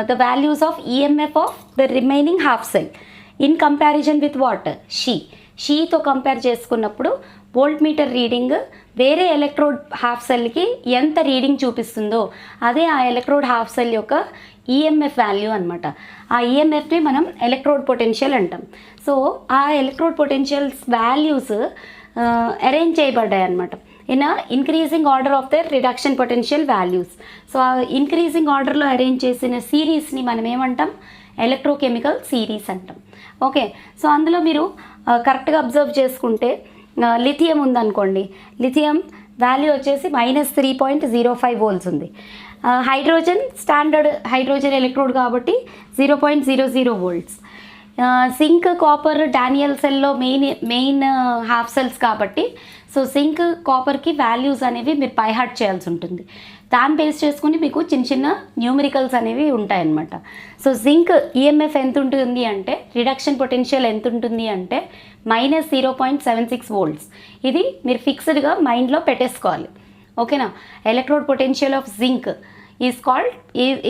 the values of EMF of the remaining half cell in comparison with what? షీతో compare చేసుకున్నప్పుడు volt meter reading వేరే electrode half సెల్కి ఎంత reading చూపిస్తుందో అదే ఆ electrode half cell యొక్క EMF value అనమాట. ఆ ఈఎంఎఫ్ని మనం ఎలక్ట్రోడ్ పొటెన్షియల్ అంటాం. సో ఆ ఎలక్ట్రోడ్ పొటెన్షియల్స్ వాల్యూస్ అరేంజ్ చేయబడ్డాయి అనమాట in increasing order of the reduction potential values. So ఆ ఇంక్రీజింగ్ ఆర్డర్లో అరేంజ్ చేసిన సిరీస్ని మనం ఏమంటాం? ఎలక్ట్రోకెమికల్ సిరీస్ అంటాం. ఓకే, సో అందులో మీరు కరెక్ట్గా అబ్జర్వ్ చేసుకుంటే లిథియం ఉందనుకోండి, లిథియం వాల్యూ వచ్చేసి -3.05 వోల్ట్స్ ఉంది. హైడ్రోజన్ స్టాండర్డ్ హైడ్రోజన్ ఎలక్ట్రోడ్ కాబట్టి 0.00 వోల్ట్స్. జింక్ కాపర్ డానియల్ సెల్లో మెయిన్ హాఫ్ సెల్స్ కాబట్టి సో జింక్ కాపర్కి వాల్యూస్ అనేవి మీరు బై హార్ట్ చేయాల్సి ఉంటుంది. దాన్ని బేస్ చేసుకుని మీకు చిన్న చిన్న న్యూమరికల్స్ అనేవి ఉంటాయన్నమాట. సో జింక్ ఈఎంఎఫ్ ఎంత ఉంటుంది అంటే రిడక్షన్ పొటెన్షియల్ ఎంత ఉంటుంది అంటే -0.76 వోల్ట్స్. ఇది మీరు ఫిక్స్డ్గా మైండ్లో పెట్టేసుకోవాలి. ఓకేనా, electrode potential of zinc is called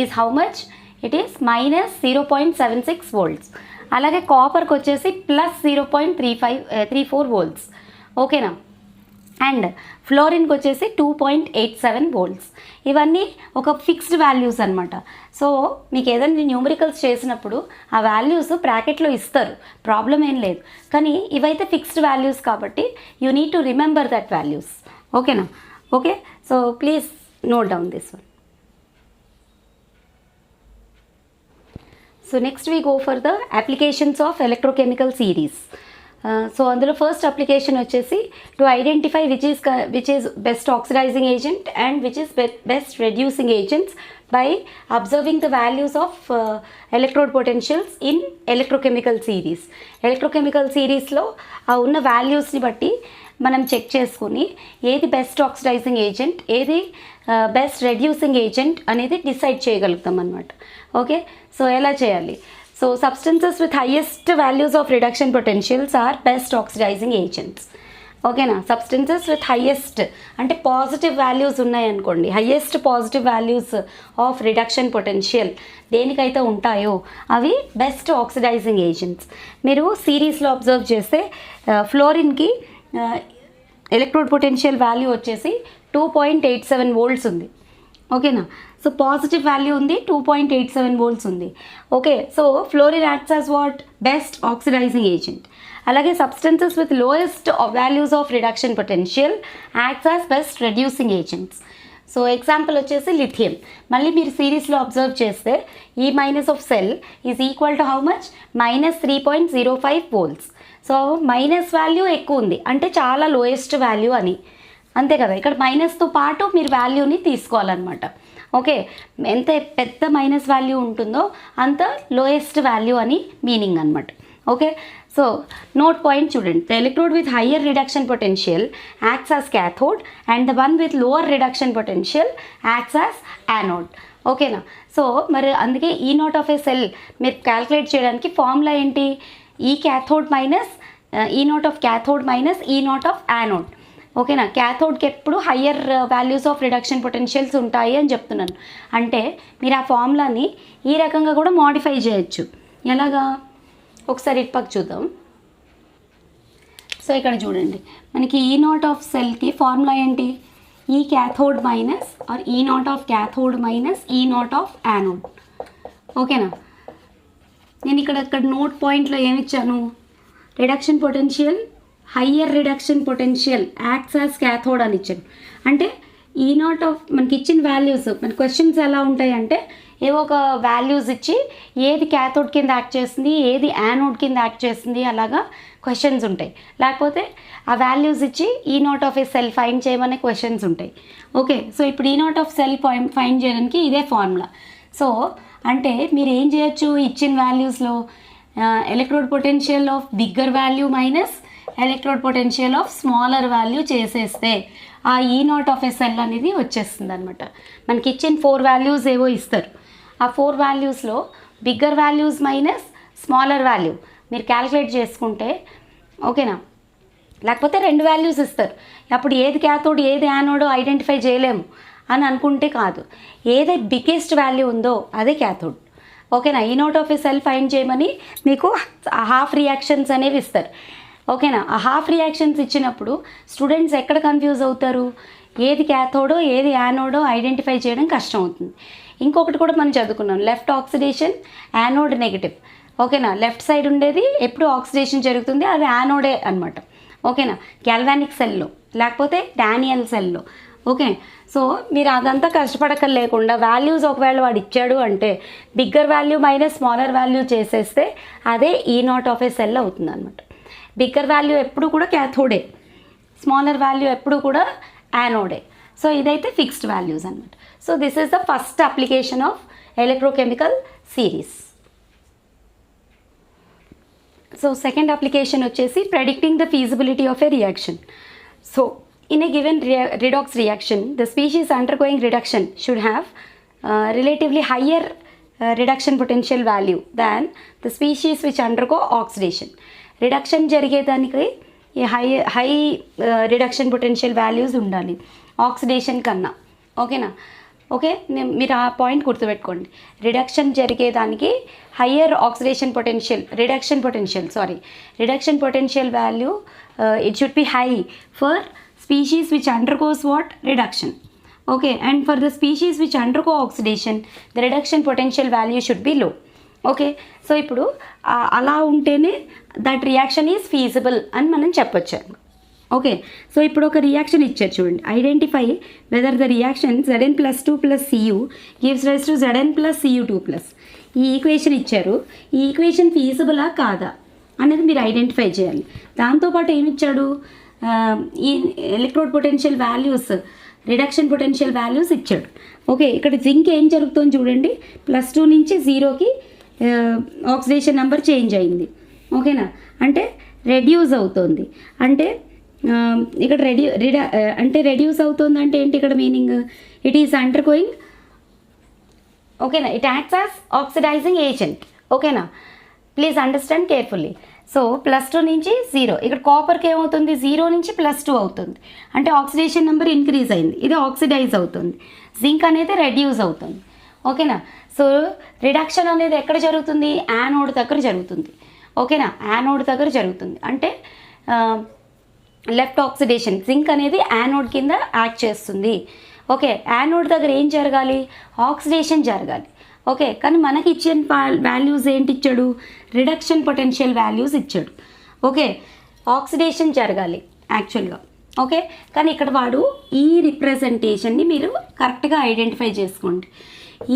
is how much? It is -0.76 volts. అలాగే కాపర్కి వచ్చేసి +0.34 వోల్ట్స్. ఓకేనా, అండ్ ఫ్లోరిన్కి వచ్చేసి 2.87 వోల్ట్స్. ఇవన్నీ ఒక ఫిక్స్డ్ వాల్యూస్ అనమాట. సో మీకు ఏదైనా న్యూమరికల్స్ చేసినప్పుడు ఆ వాల్యూస్ బ్రాకెట్లో ఇస్తారు, ప్రాబ్లం ఏం లేదు. కానీ ఇవైతే ఫిక్స్డ్ వాల్యూస్ కాబట్టి you need to remember that values. ఓకేనా? Okay, so please note down this one. So next we go for the applications of electrochemical series. So అందులో ఫస్ట్ అప్లికేషన్ వచ్చేసి to identify which is best oxidising agent and which is best reducing agents by observing the values of electrode potentials in electrochemical series. Electrochemical సిరీస్లో ఆ ఉన్న వాల్యూస్ని బట్టి మనం check చేసుకుని ఏది బెస్ట్ ఆక్సిడైజింగ్ ఏజెంట్, ఏది బెస్ట్ రెడ్యూసింగ్ ఏజెంట్ అనేది డిసైడ్ చేయగలుగుతాం అన్నమాట. ఓకే, సో ఎలా చేయాలి? So substances with highest values of reduction potentials are best oxidizing agents. ఓకేనా, సబ్స్టెన్సెస్ విత్ హైయెస్ట్ అంటే పాజిటివ్ వాల్యూస్ ఉన్నాయనుకోండి, highest positive values of reduction potential దేనికైతే ఉంటాయో అవి బెస్ట్ ఆక్సిడైజింగ్ ఏజెంట్స్. మీరు సిరీస్లో అబ్జర్వ్ చేస్తే ఫ్లోరిన్కి ఎలక్ట్రోడ్ పొటెన్షియల్ వాల్యూ వచ్చేసి 2.87 volts ఉంది. ఓకేనా, సో పాజిటివ్ వాల్యూ ఉంది, 2.87 volts ఉంది. Okay, so fluorine acts as what? Best oxidising agent. అలాగే substances with lowest values of reduction potential acts as best reducing agents. So example వచ్చేసి lithium. మళ్ళీ మీరు సిరీస్లో అబ్జర్వ్ చేస్తే E minus of cell is equal to how much? -3.05 volts. So minus value ఎక్కువ ఉంది అంటే చాలా లోయెస్ట్ వాల్యూ అని, అంతే కదా. ఇక్కడ మైనస్తో పాటు మీరు వాల్యూని తీసుకోవాలన్నమాట. ఓకే, ఎంత పెద్ద మైనస్ వాల్యూ ఉంటుందో అంత లోయెస్ట్ వాల్యూ అని మీనింగ్ అనమాట. ఓకే, సో నోట్ పాయింట్ చూడండి. The electrode with higher reduction potential acts as cathode and the one with lower reduction potential acts as anode. ఓకేనా, సో మరి అందుకే ఈ నాట్ ఆఫ్ ఏ సెల్ మీరు calculate చేయడానికి formula ఏంటి? ఈ cathode minus E naught of cathode minus E naught of anode. ఓకేనా, క్యాథోడ్కి ఎప్పుడు higher values of reduction potentials ఉంటాయి అని చెప్తున్నాను. అంటే మీరు ఆ ఫార్ములాని ఈ రకంగా కూడా మోడిఫై చేయొచ్చు. ఎలాగా? ఒకసారి ఇటు పక్క చూద్దాం. సో ఇక్కడ చూడండి, మనకి ఈ నాట్ ఆఫ్ సెల్కి ఫార్ములా ఏంటి? ఈ క్యాథోడ్ మైనస్ ఆర్ ఈ naught of cathode minus E naught of anode. ఓకేనా, నేను ఇక్కడ నోట్ పాయింట్లో ఏమి ఇచ్చాను? Reduction potential, higher reduction potential acts as cathode అని ఇచ్చాను. అంటే ఈ నాట్ ఆఫ్ మనకి ఇచ్చిన వాల్యూస్, మన క్వశ్చన్స్ ఎలా ఉంటాయంటే ఏవో ఒక వాల్యూస్ ఇచ్చి ఏది క్యాథోడ్ కింద యాక్ట్ చేస్తుంది, ఏది యానోడ్ కింద యాక్ట్ చేస్తుంది, అలాగా క్వశ్చన్స్ ఉంటాయి. లేకపోతే ఆ వాల్యూస్ ఇచ్చి E naught of a cell find చేయమనే క్వశ్చన్స్ ఉంటాయి. ఓకే, సో ఇప్పుడు E naught of cell find చేయడానికి ఇదే ఫార్ములా. సో అంటే మీరు ఏం చేయొచ్చు? ఇచ్చిన వాల్యూస్లో electrode potential of bigger value minus electrode potential of smaller value చేసేస్తే ఆ ఈ నాట్ ఆఫ్ ఎ సెల్ అనేది వచ్చేస్తుంది అనమాట. మనకి ఇచ్చిన 4 వాల్యూస్ ఏవో ఇస్తారు. ఆ 4 వాల్యూస్లో bigger values minus smaller value మీరు క్యాలిక్యులేట్ చేసుకుంటే, ఓకేనా, లేకపోతే 2 వాల్యూస్ ఇస్తారు. అప్పుడు ఏది క్యాథోడ్ ఏది యానోడో ఐడెంటిఫై చేయలేము అని అనుకుంటే కాదు, ఏది బిగ్గెస్ట్ వాల్యూ ఉందో అదే క్యాథోడ్. ఓకేనా, ఈ naught of a cell find చేయమని మీకు హాఫ్ రియాక్షన్స్ అనేవి ఇస్తారు. ఓకేనా, ఆ హాఫ్ రియాక్షన్స్ ఇచ్చినప్పుడు స్టూడెంట్స్ ఎక్కడ కన్ఫ్యూజ్ అవుతారు? ఏది క్యాథోడో ఏది యానోడో ఐడెంటిఫై చేయడం కష్టం అవుతుంది. ఇంకొకటి కూడా మనం చదువుకున్నాం, లెఫ్ట్ ఆక్సిడేషన్ యానోడ్ నెగిటివ్. ఓకేనా, లెఫ్ట్ సైడ్ ఉండేది ఎప్పుడు ఆక్సిడేషన్ జరుగుతుంది అది యానోడే అనమాట. ఓకేనా, గ్యాల్వానిక్ సెల్లో లేకపోతే డానియల్ సెల్లో. ఓకే, సో మీరు అదంతా కష్టపడకలేకుండా వాల్యూస్ ఒకవేళ వాడు ఇచ్చాడు అంటే bigger value minus smaller value చేసేస్తే అదే ఈ నాట్ ఆఫ్ ఏ సెల్ అవుతుంది అనమాట. బిగ్గర్ వాల్యూ ఎప్పుడు కూడా క్యాథోడే, స్మాలర్ వాల్యూ ఎప్పుడు కూడా యానోడే. సో ఇదైతే ఫిక్స్డ్ వాల్యూస్ అనమాట. So this is the first application of electrochemical series. So second application వచ్చేసి predicting the feasibility of a reaction. So in a given redox reaction, the species undergoing reduction should have relatively higher reduction potential value than the species which undergo oxidation. Reduction జరిగేదానికి high reduction potential values ఉండాలి oxidation కన్నా. ఓకేనా, okay, మీరు ఆ point గుర్తుపెట్టుకోండి. Reduction జరిగేదానికి higher oxidation potential reduction potential value it should be high for species which undergoes what? Reduction. Okay, and for the species which undergo oxidation, the reduction potential value should be low. Okay, so ఇప్పుడు అలా ఉంటేనే that reaction is feasible అని మనం చెప్పొచ్చు. Okay, so ఇప్పుడు ఒక reaction ఇచ్చారు చూడండి. Identify whether the reaction Zn+2 + Cu gives rise to Zn+Cu2+. ఈ ఈక్వేషన్ ఇచ్చారు. ఈ ఈక్వేషన్ ఫీజిబులా కాదా అనేది మీరు ఐడెంటిఫై చేయాలి. దాంతోపాటు ఏమి ఇచ్చాడు, ఈ electrode potential values, reduction potential values ఇచ్చాడు. ఓకే, ఇక్కడ జింక్ ఏం జరుగుతుంది చూడండి, +2 నుంచి 0కి ఆక్సిడేషన్ నెంబర్ చేంజ్ అయింది. ఓకేనా, అంటే రెడ్యూస్ అవుతుంది. అంటే ఇక్కడ రెడ్యూస్ అవుతుంది అంటే ఏంటి ఇక్కడ meaning, it is undergoing, ఓకేనా, it acts as oxidizing agent. ఓకేనా, ప్లీజ్ అండర్స్టాండ్ కేర్ఫుల్లీ. సో +2 నుంచి 0, ఇక్కడ కాపర్కి ఏమవుతుంది 0 నుంచి +2 అవుతుంది, అంటే ఆక్సిడేషన్ నెంబర్ ఇంక్రీజ్ అయింది, ఇది ఆక్సిడైజ్ అవుతుంది. జింక్ అనేది రెడ్యూస్ అవుతుంది. ఓకేనా, సో రిడక్షన్ అనేది ఎక్కడ జరుగుతుంది, యానోడ్ దగ్గర జరుగుతుంది. ఓకేనా, యానోడ్ దగ్గర జరుగుతుంది, అంటే లెఫ్ట్ ఆక్సిడేషన్, జింక్ అనేది యానోడ్ కింద యాక్ట్ చేస్తుంది. ఓకే, యానోడ్ దగ్గర ఏం జరగాలి, ఆక్సిడేషన్ జరగాలి. ఓకే, కానీ మనకి ఇచ్చిన వాల్యూస్ ఏంటి ఇచ్చాడు, రిడక్షన్ పొటెన్షియల్ వాల్యూస్ ఇచ్చాడు. ఓకే, ఆక్సిడేషన్ జరగాలి యాక్చువల్గా. ఓకే, కానీ ఇక్కడ వాడు ఈ రిప్రజెంటేషన్ని మీరు కరెక్ట్గా ఐడెంటిఫై చేసుకోండి.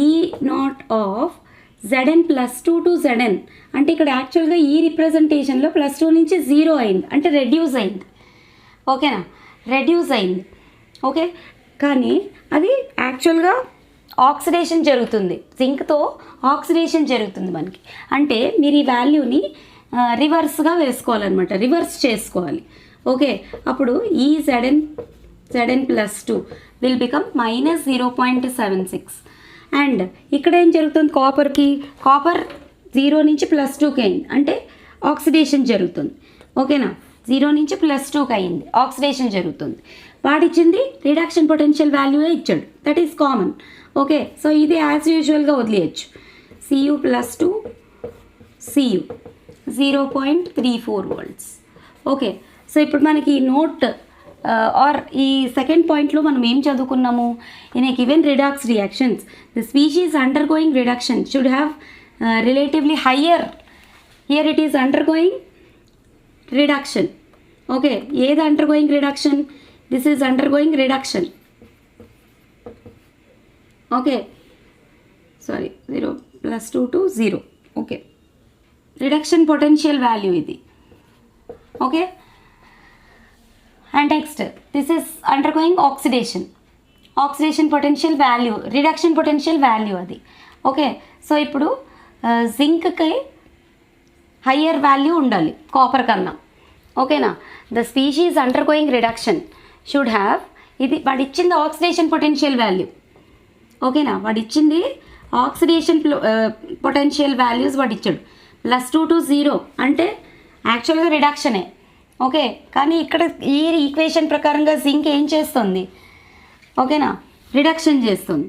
ఈ naught of Zn+2 to Zn అంటే ఇక్కడ యాక్చువల్గా ఈ రిప్రజెంటేషన్లో +2 నుంచి 0 అయింది, అంటే రెడ్యూస్ అయింది. ఓకేనా, రెడ్యూస్ అయింది. ఓకే, కానీ అది యాక్చువల్గా ఆక్సిడేషన్ జరుగుతుంది, జింక్తో ఆక్సిడేషన్ జరుగుతుంది మనకి. అంటే మీరు ఈ వాల్యూని రివర్స్గా వేసుకోవాలన్నమాట, రివర్స్ చేసుకోవాలి. ఓకే, అప్పుడు ఈ Zn+2 విల్ బికమ్ -0.76. అండ్ ఇక్కడ ఏం జరుగుతుంది, కాపర్ 0 నుంచి +2కి అయింది, అంటే ఆక్సిడేషన్ జరుగుతుంది. ఓకేనా, 0 నుంచి +2కి అయింది, ఆక్సిడేషన్ జరుగుతుంది. వాడిచ్చింది రిడక్షన్ పొటెన్షియల్ వాల్యూయే ఇచ్చాడు, that is common. Okay, so ఇది యాజ్ యూజువల్గా వదిలేయచ్చు. Cu+2 Cu 0.34 volts. Okay, so ఇప్పుడు మనకి నోట్ ఆర్ ఈ సెకండ్ పాయింట్లో మనం ఏం చదువుకున్నాము, in a given redox reactions the species undergoing reduction should have relatively higher, here it is undergoing reduction. Okay, ఏది undergoing reduction, this is undergoing reduction. Okay, sorry 0+2 to 0. Okay, reduction potential value ఇది. Okay, and next this is undergoing oxidation potential value, reduction potential value అది. Okay, so ఇప్పుడు జింక్కి higher value ఉండాలి copper కన్నా. ఓకేనా, the species undergoing reduction should have, ఇది వాడు ఇచ్చింది oxidation potential value. ఓకేనా, వాడు ఇచ్చింది ఆక్సిడేషన్ పొటెన్షియల్ వాల్యూస్ వాడు ఇచ్చాడు. +2 to 0 అంటే యాక్చువల్గా రిడక్షనే. ఓకే, కానీ ఇక్కడ ఈ ఈక్వేషన్ ప్రకారంగా జింక్ ఏం చేస్తుంది, ఓకేనా, రిడక్షన్ చేస్తుంది.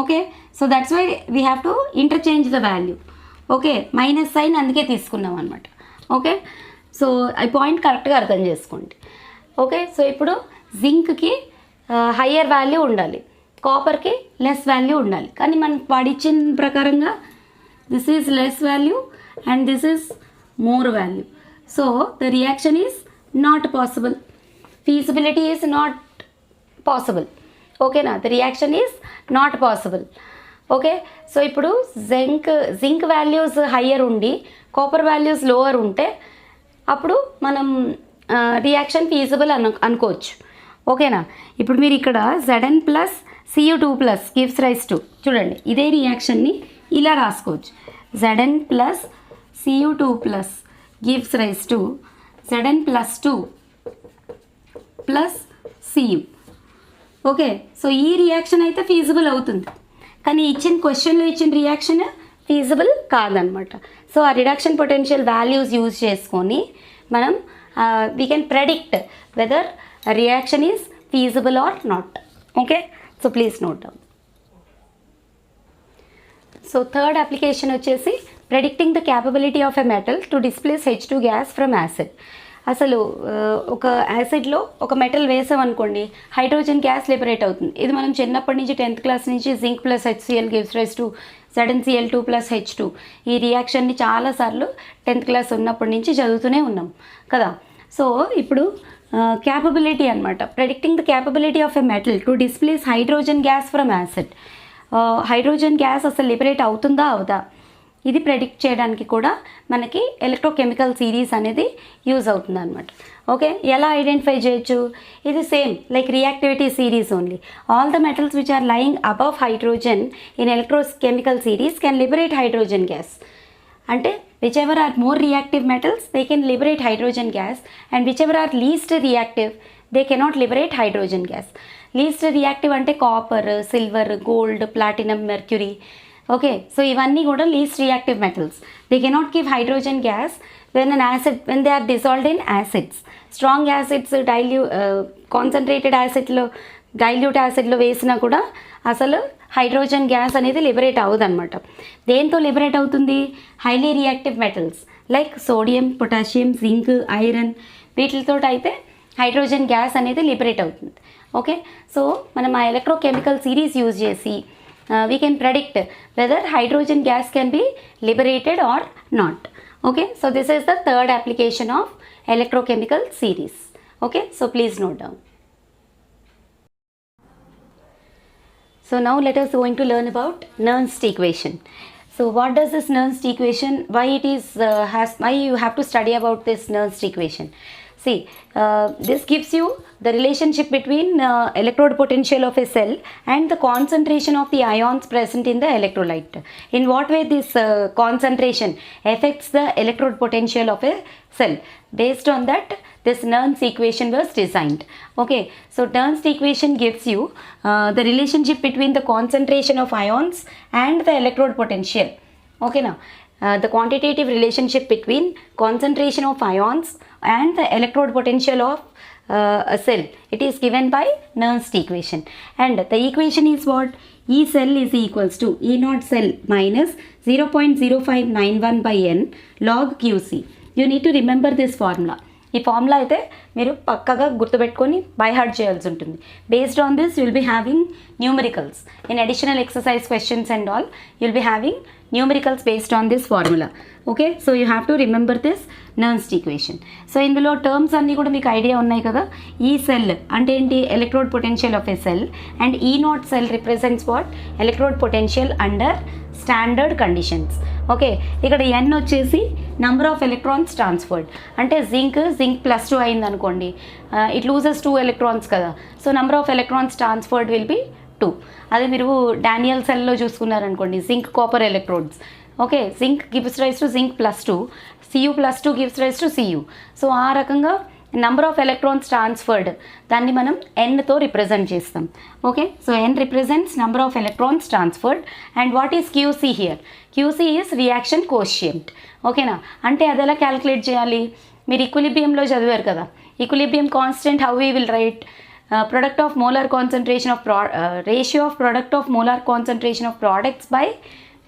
Okay, so that's why we have to interchange the value. Okay, minus sign అందుకే తీసుకున్నాం అనమాట. ఓకే, సో ఈ పాయింట్ కరెక్ట్గా అర్థం చేసుకోండి. ఓకే, సో ఇప్పుడు జింక్కి హయ్యర్ వాల్యూ ఉండాలి, కాపర్కి లెస్ వాల్యూ ఉండాలి, కానీ మనం వాడిచ్చిన ప్రకారంగా this is less value and this is more value. So the reaction is not possible, feasibility is not possible. ఓకేనా, the reaction is not possible. Okay, so ఇప్పుడు zinc values higher ఉండి copper values lower ఉంటే అప్పుడు మనం reaction feasible అనుకోవచ్చు. ఓకేనా, ఇప్పుడు మీరు ఇక్కడ Zn+Cu2+ గివ్స్ రైజ్ టు, చూడండి ఇదే రియాక్షన్ని ఇలా రాసుకోవచ్చు, Zn+Cu2+ gives rise to Zn+2 + Cu. Okay, so ఈ రియాక్షన్ అయితే ఫీజిబుల్ అవుతుంది, కానీ ఇచ్చిన క్వశ్చన్లో ఇచ్చిన రియాక్షన్ ఫీజిబుల్ కాదనమాట. సో ఆ రిడక్షన్ పొటెన్షియల్ వాల్యూస్ యూజ్ చేసుకొని మనం we can predict whether reaction is feasible or not. Okay, so please note down. So third application వచ్చేసి predicting the capability of a metal to displace H2 gas from acid. అసలు ఒక యాసిడ్లో ఒక metal వేసామనుకోండి, hydrogen gas liberate అవుతుంది. ఇది మనం చిన్నప్పటి నుంచి 10th క్లాస్ నుంచి zinc + HCl gives rise to ZnCl2 + H2 ఈ రియాక్షన్ని చాలాసార్లు 10th క్లాస్ ఉన్నప్పటి నుంచి చదువుతూనే ఉన్నాం కదా. సో ఇప్పుడు క్యాపబిలిటీ అనమాట. Predicting the capability of a metal to displace hydrogen gas from acid. Hydrogen gas అసలు లిబరేట్ అవుతుందా అవదా, ఇది ప్రెడిక్ట్ చేయడానికి కూడా మనకి ఎలక్ట్రోకెమికల్ సిరీస్ అనేది యూజ్ అవుతుంది అనమాట. ఓకే, ఎలా ఐడెంటిఫై చేయొచ్చు? ఇది same like reactivity series only. All the metals which are lying above hydrogen in electrochemical series can liberate hydrogen gas. అంటే whichever are more reactive metals, they can liberate hydrogen gas, and whichever are least reactive, they cannot liberate hydrogen gas. Least reactive ante copper, silver, gold, platinum, mercury. Okay, so ivanni kuda least reactive metals. They cannot give hydrogen gas when they are dissolved in acids. Strong acids, concentrated acid lo, dilute యాసిడ్లో వేసినా కూడా అసలు hydrogen gas అనేది liberate అవ్వదు అనమాట. దేంతో liberate అవుతుంది? Highly reactive metals like sodium, potassium, zinc, iron, వీటితో అయితే హైడ్రోజన్ గ్యాస్ అనేది లిబరేట్ అవుతుంది. ఓకే, సో మనం ఆ ఎలక్ట్రోకెమికల్ సిరీస్ యూజ్ చేసి we can predict whether hydrogen gas can be liberated or not. Okay, so this is the third application of electrochemical series. Okay, so please note down. So now let us going to learn about Nernst equation. So what does this Nernst equation, why it is why you have to study about this Nernst equation? See, this gives you the relationship between electrode potential of a cell and the concentration of the ions present in the electrolyte. In what way this concentration affects the electrode potential of a cell? Based on that, this Nernst equation was designed. Okay, so Nernst equation gives you the relationship between the concentration of ions and the electrode potential. Okay, now the quantitative relationship between concentration of ions and the electrode potential of a cell, it is given by Nernst equation, and the equation is what? E cell is equals to E naught cell minus 0.0591 by n log QC. You need to remember this formula. ఈ formula అయితే మీరు పక్కగా గుర్తుపెట్టుకొని by heart చేయాల్సి ఉంటుంది. Based on this you will be having numericals in additional exercise questions and all. You will be having numericals based on this formula. Okay, so you have to remember this Nernst equation. So ఇందులో terms అన్నీ కూడా మీకు idea ఉన్నాయి కదా. ఈ cell అంటే ఏంటి? Electrode potential of a cell. And E naught cell represents what? Electrode potential under standard conditions. Okay, ఇక్కడ ఎన్ వచ్చేసి నంబర్ ఆఫ్ ఎలక్ట్రాన్స్ ట్రాన్స్ఫర్డ్. అంటే జింక్ +2 అయింది అనుకోండి, ఇట్ లూజెస్ 2 ఎలక్ట్రాన్స్ కదా. So number of electrons transferred will be 2. అదే మీరు Daniell సెల్లో చూసుకున్నారనుకోండి, zinc copper electrodes. Okay, zinc gives rise to zinc +2, Cu+2 gives rise to Cu. So ఆ రకంగా నంబర్ ఆఫ్ ఎలక్ట్రాన్స్ ట్రాన్స్ఫర్డ్ దాన్ని మనం ఎన్తో రిప్రజెంట్ చేస్తాం. Okay, so N represents number of electrons transferred. And what is QC here? QC is reaction quotient. ఓకేనా? అంటే అది ఎలా క్యాలిక్యులేట్ చేయాలి? మీరు ఈక్విలిబ్రియంలో చదివారు కదా. Equilibrium constant how we will write? product of molar concentration of ratio of product of molar concentration of products by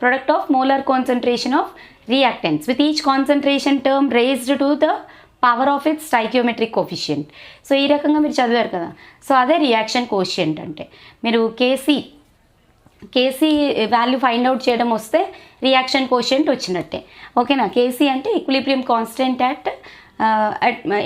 product of molar concentration of reactants, with each concentration term raised to the power of its stoichiometric coefficient. So ఈ రకంగా మీరు చదివారు కదా. So అదే reaction quotient అంటే. మీరు KC value find out చేయడం వస్తే రియాక్షన్ కోషియంట్ వచ్చినట్టే. ఓకేనా? కేసీ అంటే equilibrium constant at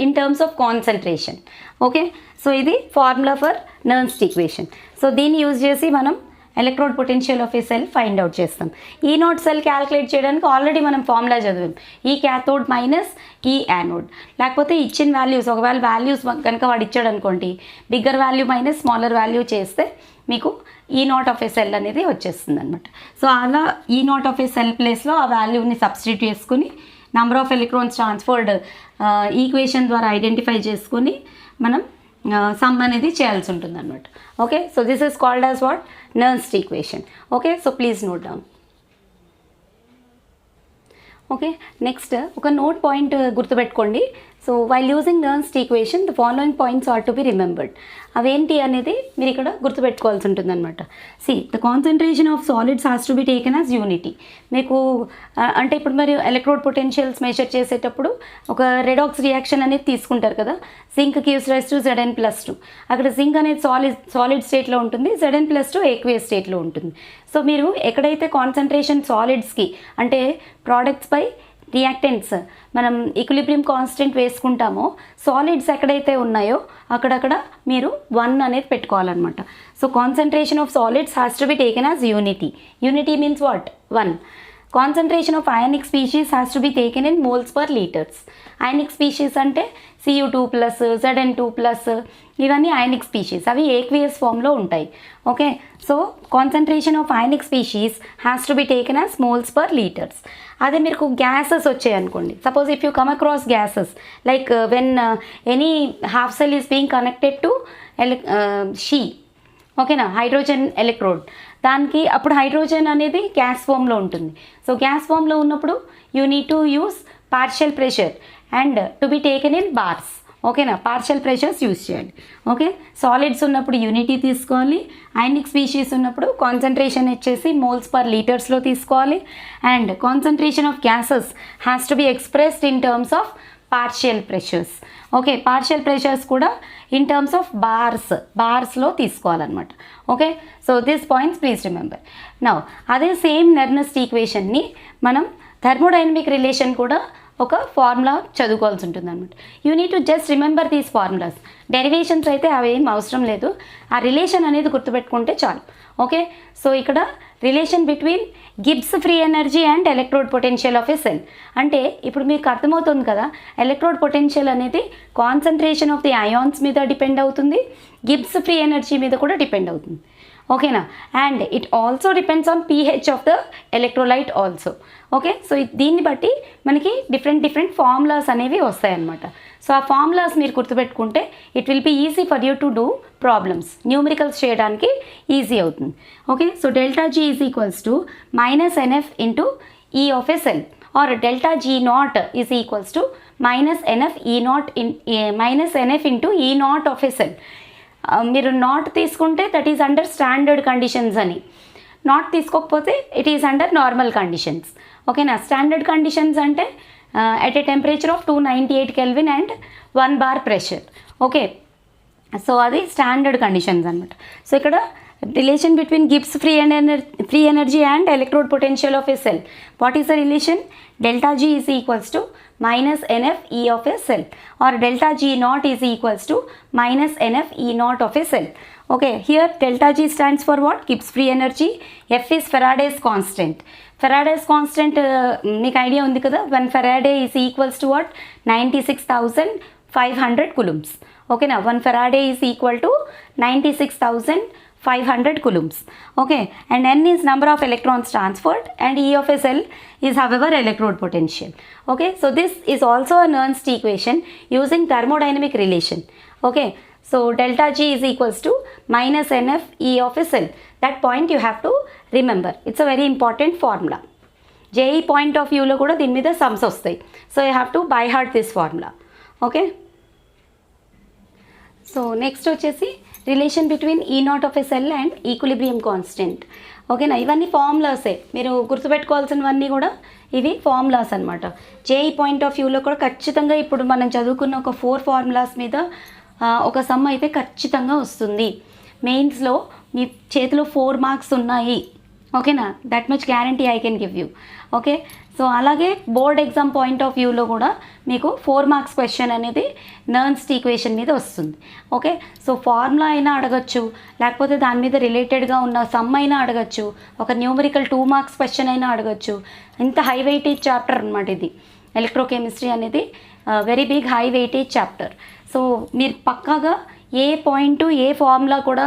in terms of concentration. Okay, so ఇది ఫార్ములా ఫర్ నర్న్స్ట్ ఈక్వేషన్. సో దీన్ని యూజ్ చేసి మనం electrode potential of a cell find out చేస్తాం. ఈ నాట్ సెల్ క్యాలిక్యులేట్ చేయడానికి ఆల్రెడీ మనం ఫార్ములా చదివాం. ఈ క్యాథోడ్ మైనస్ ఈ యానోడ్. లేకపోతే ఇచ్చిన వాల్యూస్, ఒకవేళ వాల్యూస్ కనుక వాడు ఇచ్చాడు అనుకోండి, bigger value minus smaller value చేస్తే మీకు ఈ నాట్ ఆఫ్ ఏ సెల్ అనేది వచ్చేస్తుంది అనమాట. సో అలా ఈ నాట్ ఆఫ్ ఏ సెల్ ప్లేస్లో ఆ వాల్యూని సబ్స్టిట్యూట్ చేసుకుని number of electrons transferred equation ద్వారా ఐడెంటిఫై చేసుకొని మనం సమ్ అనేది చేయాల్సి ఉంటుంది అనమాట. Okay, so this is called as what? Nernst equation. Okay, so please note down. Okay, next ఒక నోట్ పాయింట్ గుర్తుపెట్టుకోండి. So while using Nernst equation the following points are to be remembered. అవేంటి అనేది మీరు ఇక్కడ గుర్తుపెట్టుకోవాల్సి ఉంటుంది అనమాట. See the concentration of solids has to be taken as unity. మీకు అంటే ఇప్పుడు మరి ఎలక్ట్రోడ్ పొటెన్షియల్స్ మెజర్ చేసేటప్పుడు ఒక రెడాక్స్ రియాక్షన్ అనేది తీసుకుంటారు కదా. Zinc gives rise to Zn+2. అక్కడ జింక్ అనేది సాలిడ్ స్టేట్లో ఉంటుంది, Zn+2 ఏక్వియస్ స్టేట్లో ఉంటుంది. సో మీరు ఎక్కడైతే కాన్సన్ట్రేషన్ సాలిడ్స్కి అంటే ప్రోడక్ట్స్ పై రియాక్టెంట్స్ మనం ఈక్విలిబ్రియం కాన్స్టెంట్ వేసుకుంటామో సాలిడ్స్ ఎక్కడైతే ఉన్నాయో అక్కడక్కడ మీరు 1 అనేది పెట్టుకోవాలన్నమాట. So concentration of solids has to be taken as unity. Unity means what? 1. Concentration of ionic species has to be taken in moles per litres. Ionic species అంటే Cu2+, Zn2+, ఇవన్నీ ionic species, అవి aqueous ఫామ్లో ఉంటాయి. Okay, so concentration of ionic species has to be taken as moles per litres. అదే మీకు gases వచ్చాయి అనుకోండి, suppose if you come across gases like when any half cell is being connected to she, ఓకేనా, hydrogen electrode, దానికి అప్పుడు hydrogen అనేది gas ఫామ్లో ఉంటుంది. సో గ్యాస్ ఫామ్లో ఉన్నప్పుడు you need to use partial pressure and to be taken in bars. ఓకేనా, partial pressures use చేయాలి. ఓకే, సాలిడ్స్ ఉన్నప్పుడు యూనిటీ తీసుకోవాలి, అయానిక్ స్పీషీస్ ఉన్నప్పుడు కాన్సన్ట్రేషన్ వచ్చేసి మోల్స్ పర్ లీటర్స్లో తీసుకోవాలి, and concentration of gases has to be expressed in terms of partial pressures. Okay, partial pressures కూడా in terms of బార్స్లో తీసుకోవాలన్నమాట. Okay, so this points please remember. Now అదే same Nernst ఈక్వేషన్ని మనం thermodynamic relation కూడా ఒక ఫార్ములా చదువుకోవాల్సి ఉంటుంది అనమాట. You need to just remember these formulas. Derivations అయితే అవి ఏం అవసరం లేదు, ఆ రిలేషన్ అనేది గుర్తుపెట్టుకుంటే చాలు. ఓకే, సో ఇక్కడ relation between Gibbs free energy and electrode potential of a cell. అంటే ఇప్పుడు మీకు అర్థమవుతుంది కదా, ఎలక్ట్రోడ్ పొటెన్షియల్ అనేది కాన్సన్ట్రేషన్ ఆఫ్ ది అయాన్స్ మీద డిపెండ్ అవుతుంది, గిబ్స్ ఫ్రీ ఎనర్జీ మీద కూడా డిపెండ్ అవుతుంది. ఓకేనా, and it also depends on pH of the electrolyte also. Okay, so దీన్ని బట్టి మనకి డిఫరెంట్ ఫార్ములాస్ అనేవి వస్తాయన్నమాట. సో ఆ ఫార్ములాస్ మీరు గుర్తుపెట్టుకుంటే it will be easy for you to do problems, numericals చేయడానికి ఈజీ అవుతుంది. Okay, so ΔG is equals to -NF into E of a cell, or ΔG0 is equals to -NF into E0 of a cell. మీరు naught తీసుకుంటే that is under standard conditions అని, naught తీసుకోకపోతే it is under normal conditions. ఓకేనా, standard conditions అంటే at a temperature of 298 Kelvin and 1 bar pressure. Okay, so అది standard conditions అనమాట. So ఇక్కడ relation between Gibbs free energy and electrode potential of a cell. What is the relation? ΔG is equals to -NF E of a cell, or ΔG0 is equals to -NF E0 of a cell. Okay, here ΔG stands for what? Gibbs free energy. F is Faraday's constant. Faraday's constant మీకు idea ఉంది కదా, 1 Faraday is equals to what? 96,500 coulombs. ఓకేనా, 1 Faraday is equal to 96,500 coulombs. Okay, and N is number of electrons transferred, and E of a cell is however electrode potential. Okay, so this is also a Nernst equation using thermodynamic relation. Okay, so ΔG is equals to -NF E of a cell. That point you have to remember. It's a very important formula. JE point of view lo kuda din meeda sums vastayi, so you have to by heart this formula. Okay, so next వచ్చేసి relation between E0 of a cell and equilibrium constant. ఓకేనా, ఇవన్నీ ఫార్ములాసే, మీరు గుర్తుపెట్టుకోవాల్సినవన్నీ కూడా ఇవి formulas అనమాట. JEE point of వ్యూలో కూడా ఖచ్చితంగా ఇప్పుడు మనం చదువుకున్న ఒక 4 ఫార్ములాస్ మీద ఒక సమ్ అయితే ఖచ్చితంగా వస్తుంది. మెయిన్స్లో మీ చేతిలో 4 మార్క్స్ ఉన్నాయి. ఓకేనా, that much guarantee I can give you. Okay, so అలాగే బోర్డ్ ఎగ్జామ్ పాయింట్ ఆఫ్ వ్యూలో కూడా మీకు 4 మార్క్స్ క్వశ్చన్ అనేది నర్న్స్ట్ ఈక్వేషన్ మీద వస్తుంది. ఓకే, సో ఫార్ములా అయినా అడగచ్చు, లేకపోతే దాని మీద రిలేటెడ్గా ఉన్న సమ్ అయినా అడగచ్చు, ఒక న్యూమరికల్ 2 మార్క్స్ క్వశ్చన్ అయినా అడగచ్చు. ఇంత హై వెయిటేజ్ చాప్టర్ అనమాట ఇది. ఎలక్ట్రో కెమిస్ట్రీ అనేది very big high weightage chapter. So మీరు పక్కాగా ఏ పాయింట్ ఏ ఫార్ములా కూడా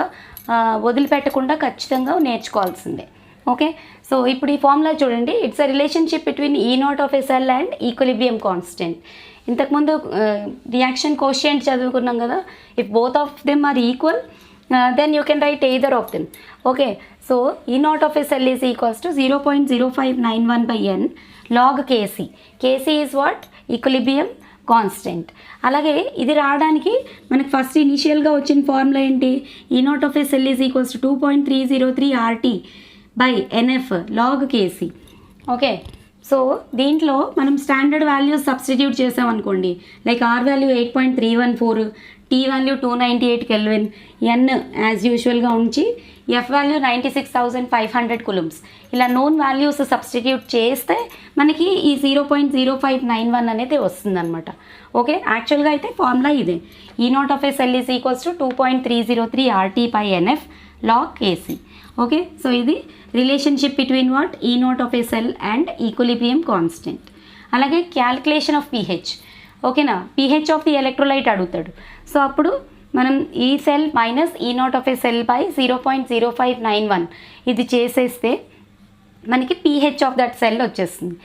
వదిలిపెట్టకుండా ఖచ్చితంగా నేర్చుకోవాల్సిందే. ఓకే, సో ఇప్పుడు ఈ ఫార్ములా చూడండి, it's a relationship between E0 of a cell and equilibrium constant. ఇంతకుముందు రియాక్షన్ కోషియంట్ చదువుకున్నాం కదా, if both of them are equal then you can write either of them. Okay, so E0 of a cell is equals to 0.0591/n log Kc. Kc is what? Equilibrium constant. అలాగే ఇది రావడానికి మనకి first ఇనిషియల్గా వచ్చిన formula ఏంటి? E0 of a cell is equals to 2.303 RT/NF log Kc. Okay, so దీంట్లో మనం standard values substitute చేసామనుకోండి, like R value 8.314, T value 298 kelvin, N as యూజువల్గా ఉంచి ఎఫ్ వాల్యూ 96,500 కులుమ్స్, ఇలా నోన్ వాల్యూస్ సబ్స్టిట్యూట్ చేస్తే మనకి ఈ 0.0591 అనేది వస్తుందన్నమాట. ఓకే, యాక్చువల్గా అయితే ఫార్ములా ఇదే, E naught of a cell is equals to 2.303 RT పై NF log KC. Okay, so ఇది relationship between what, E naught of a cell and equilibrium constant. అలాగే క్యాల్కులేషన్ ఆఫ్ పీహెచ్. ఓకేనా, పీహెచ్ ఆఫ్ ది ఎలక్ట్రోలైట్ అడుగుతాడు. So అప్పుడు మనం E cell minus E naught of a cell by 0.0591 ఇది చేసేస్తే మనకి pH of that cell వచ్చేస్తుంది.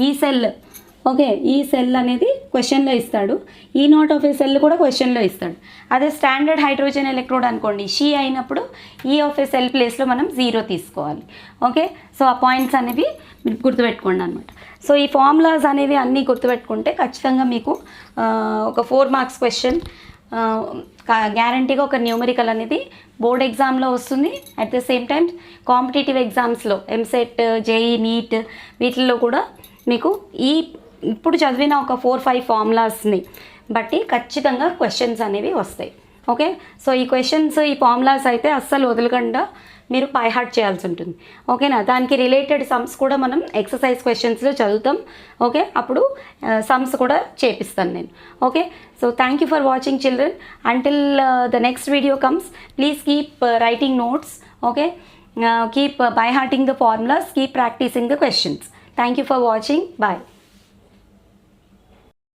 ఈ సెల్, ఓకే, ఈ సెల్ అనేది క్వశ్చన్లో ఇస్తాడు, ఈ నాట్ ఆఫ్ ఏ సెల్ కూడా క్వశ్చన్లో ఇస్తాడు. అదే స్టాండర్డ్ హైడ్రోజన్ ఎలక్ట్రోడ్ అనుకోండి, షీ అయినప్పుడు ఈ ఆఫ్ ఏ సెల్ ప్లేస్లో మనం 0 తీసుకోవాలి. ఓకే, సో ఆ పాయింట్స్ అనేవి గుర్తుపెట్టుకోండి అనమాట. సో ఈ ఫార్ములాస్ అనేవి అన్నీ గుర్తుపెట్టుకుంటే ఖచ్చితంగా మీకు ఒక 4 మార్క్స్ క్వశ్చన్ గ్యారంటీగా ఒక న్యూమరికల్ అనేది బోర్డ్ ఎగ్జామ్లో వస్తుంది. At the same time competitive ఎగ్జామ్స్లో ఎంసెట్, జేఈ, నీట్ వీటిల్లో కూడా మీకు ఇప్పుడు చదివిన ఒక 4-5 ఫార్ములాస్ని బట్టి ఖచ్చితంగా క్వశ్చన్స్ అనేవి వస్తాయి. ఓకే, సో ఈ క్వశ్చన్స్, ఈ ఫార్ములాస్ అయితే అస్సలు వదలకుండా మీరు బై హార్ట్ చేయాల్సి ఉంటుంది. ఓకేనా, దానికి రిలేటెడ్ సమ్స్ కూడా మనం ఎక్సర్సైజ్ క్వశ్చన్స్లో చదువుతాం. ఓకే, అప్పుడు సమ్స్ కూడా చేపిస్తాను నేను. Okay, so thank you for watching children. Until the next video comes, please keep writing notes. Okay, keep by hearting the formulas, keep practicing the questions. Thank you for watching. Bye.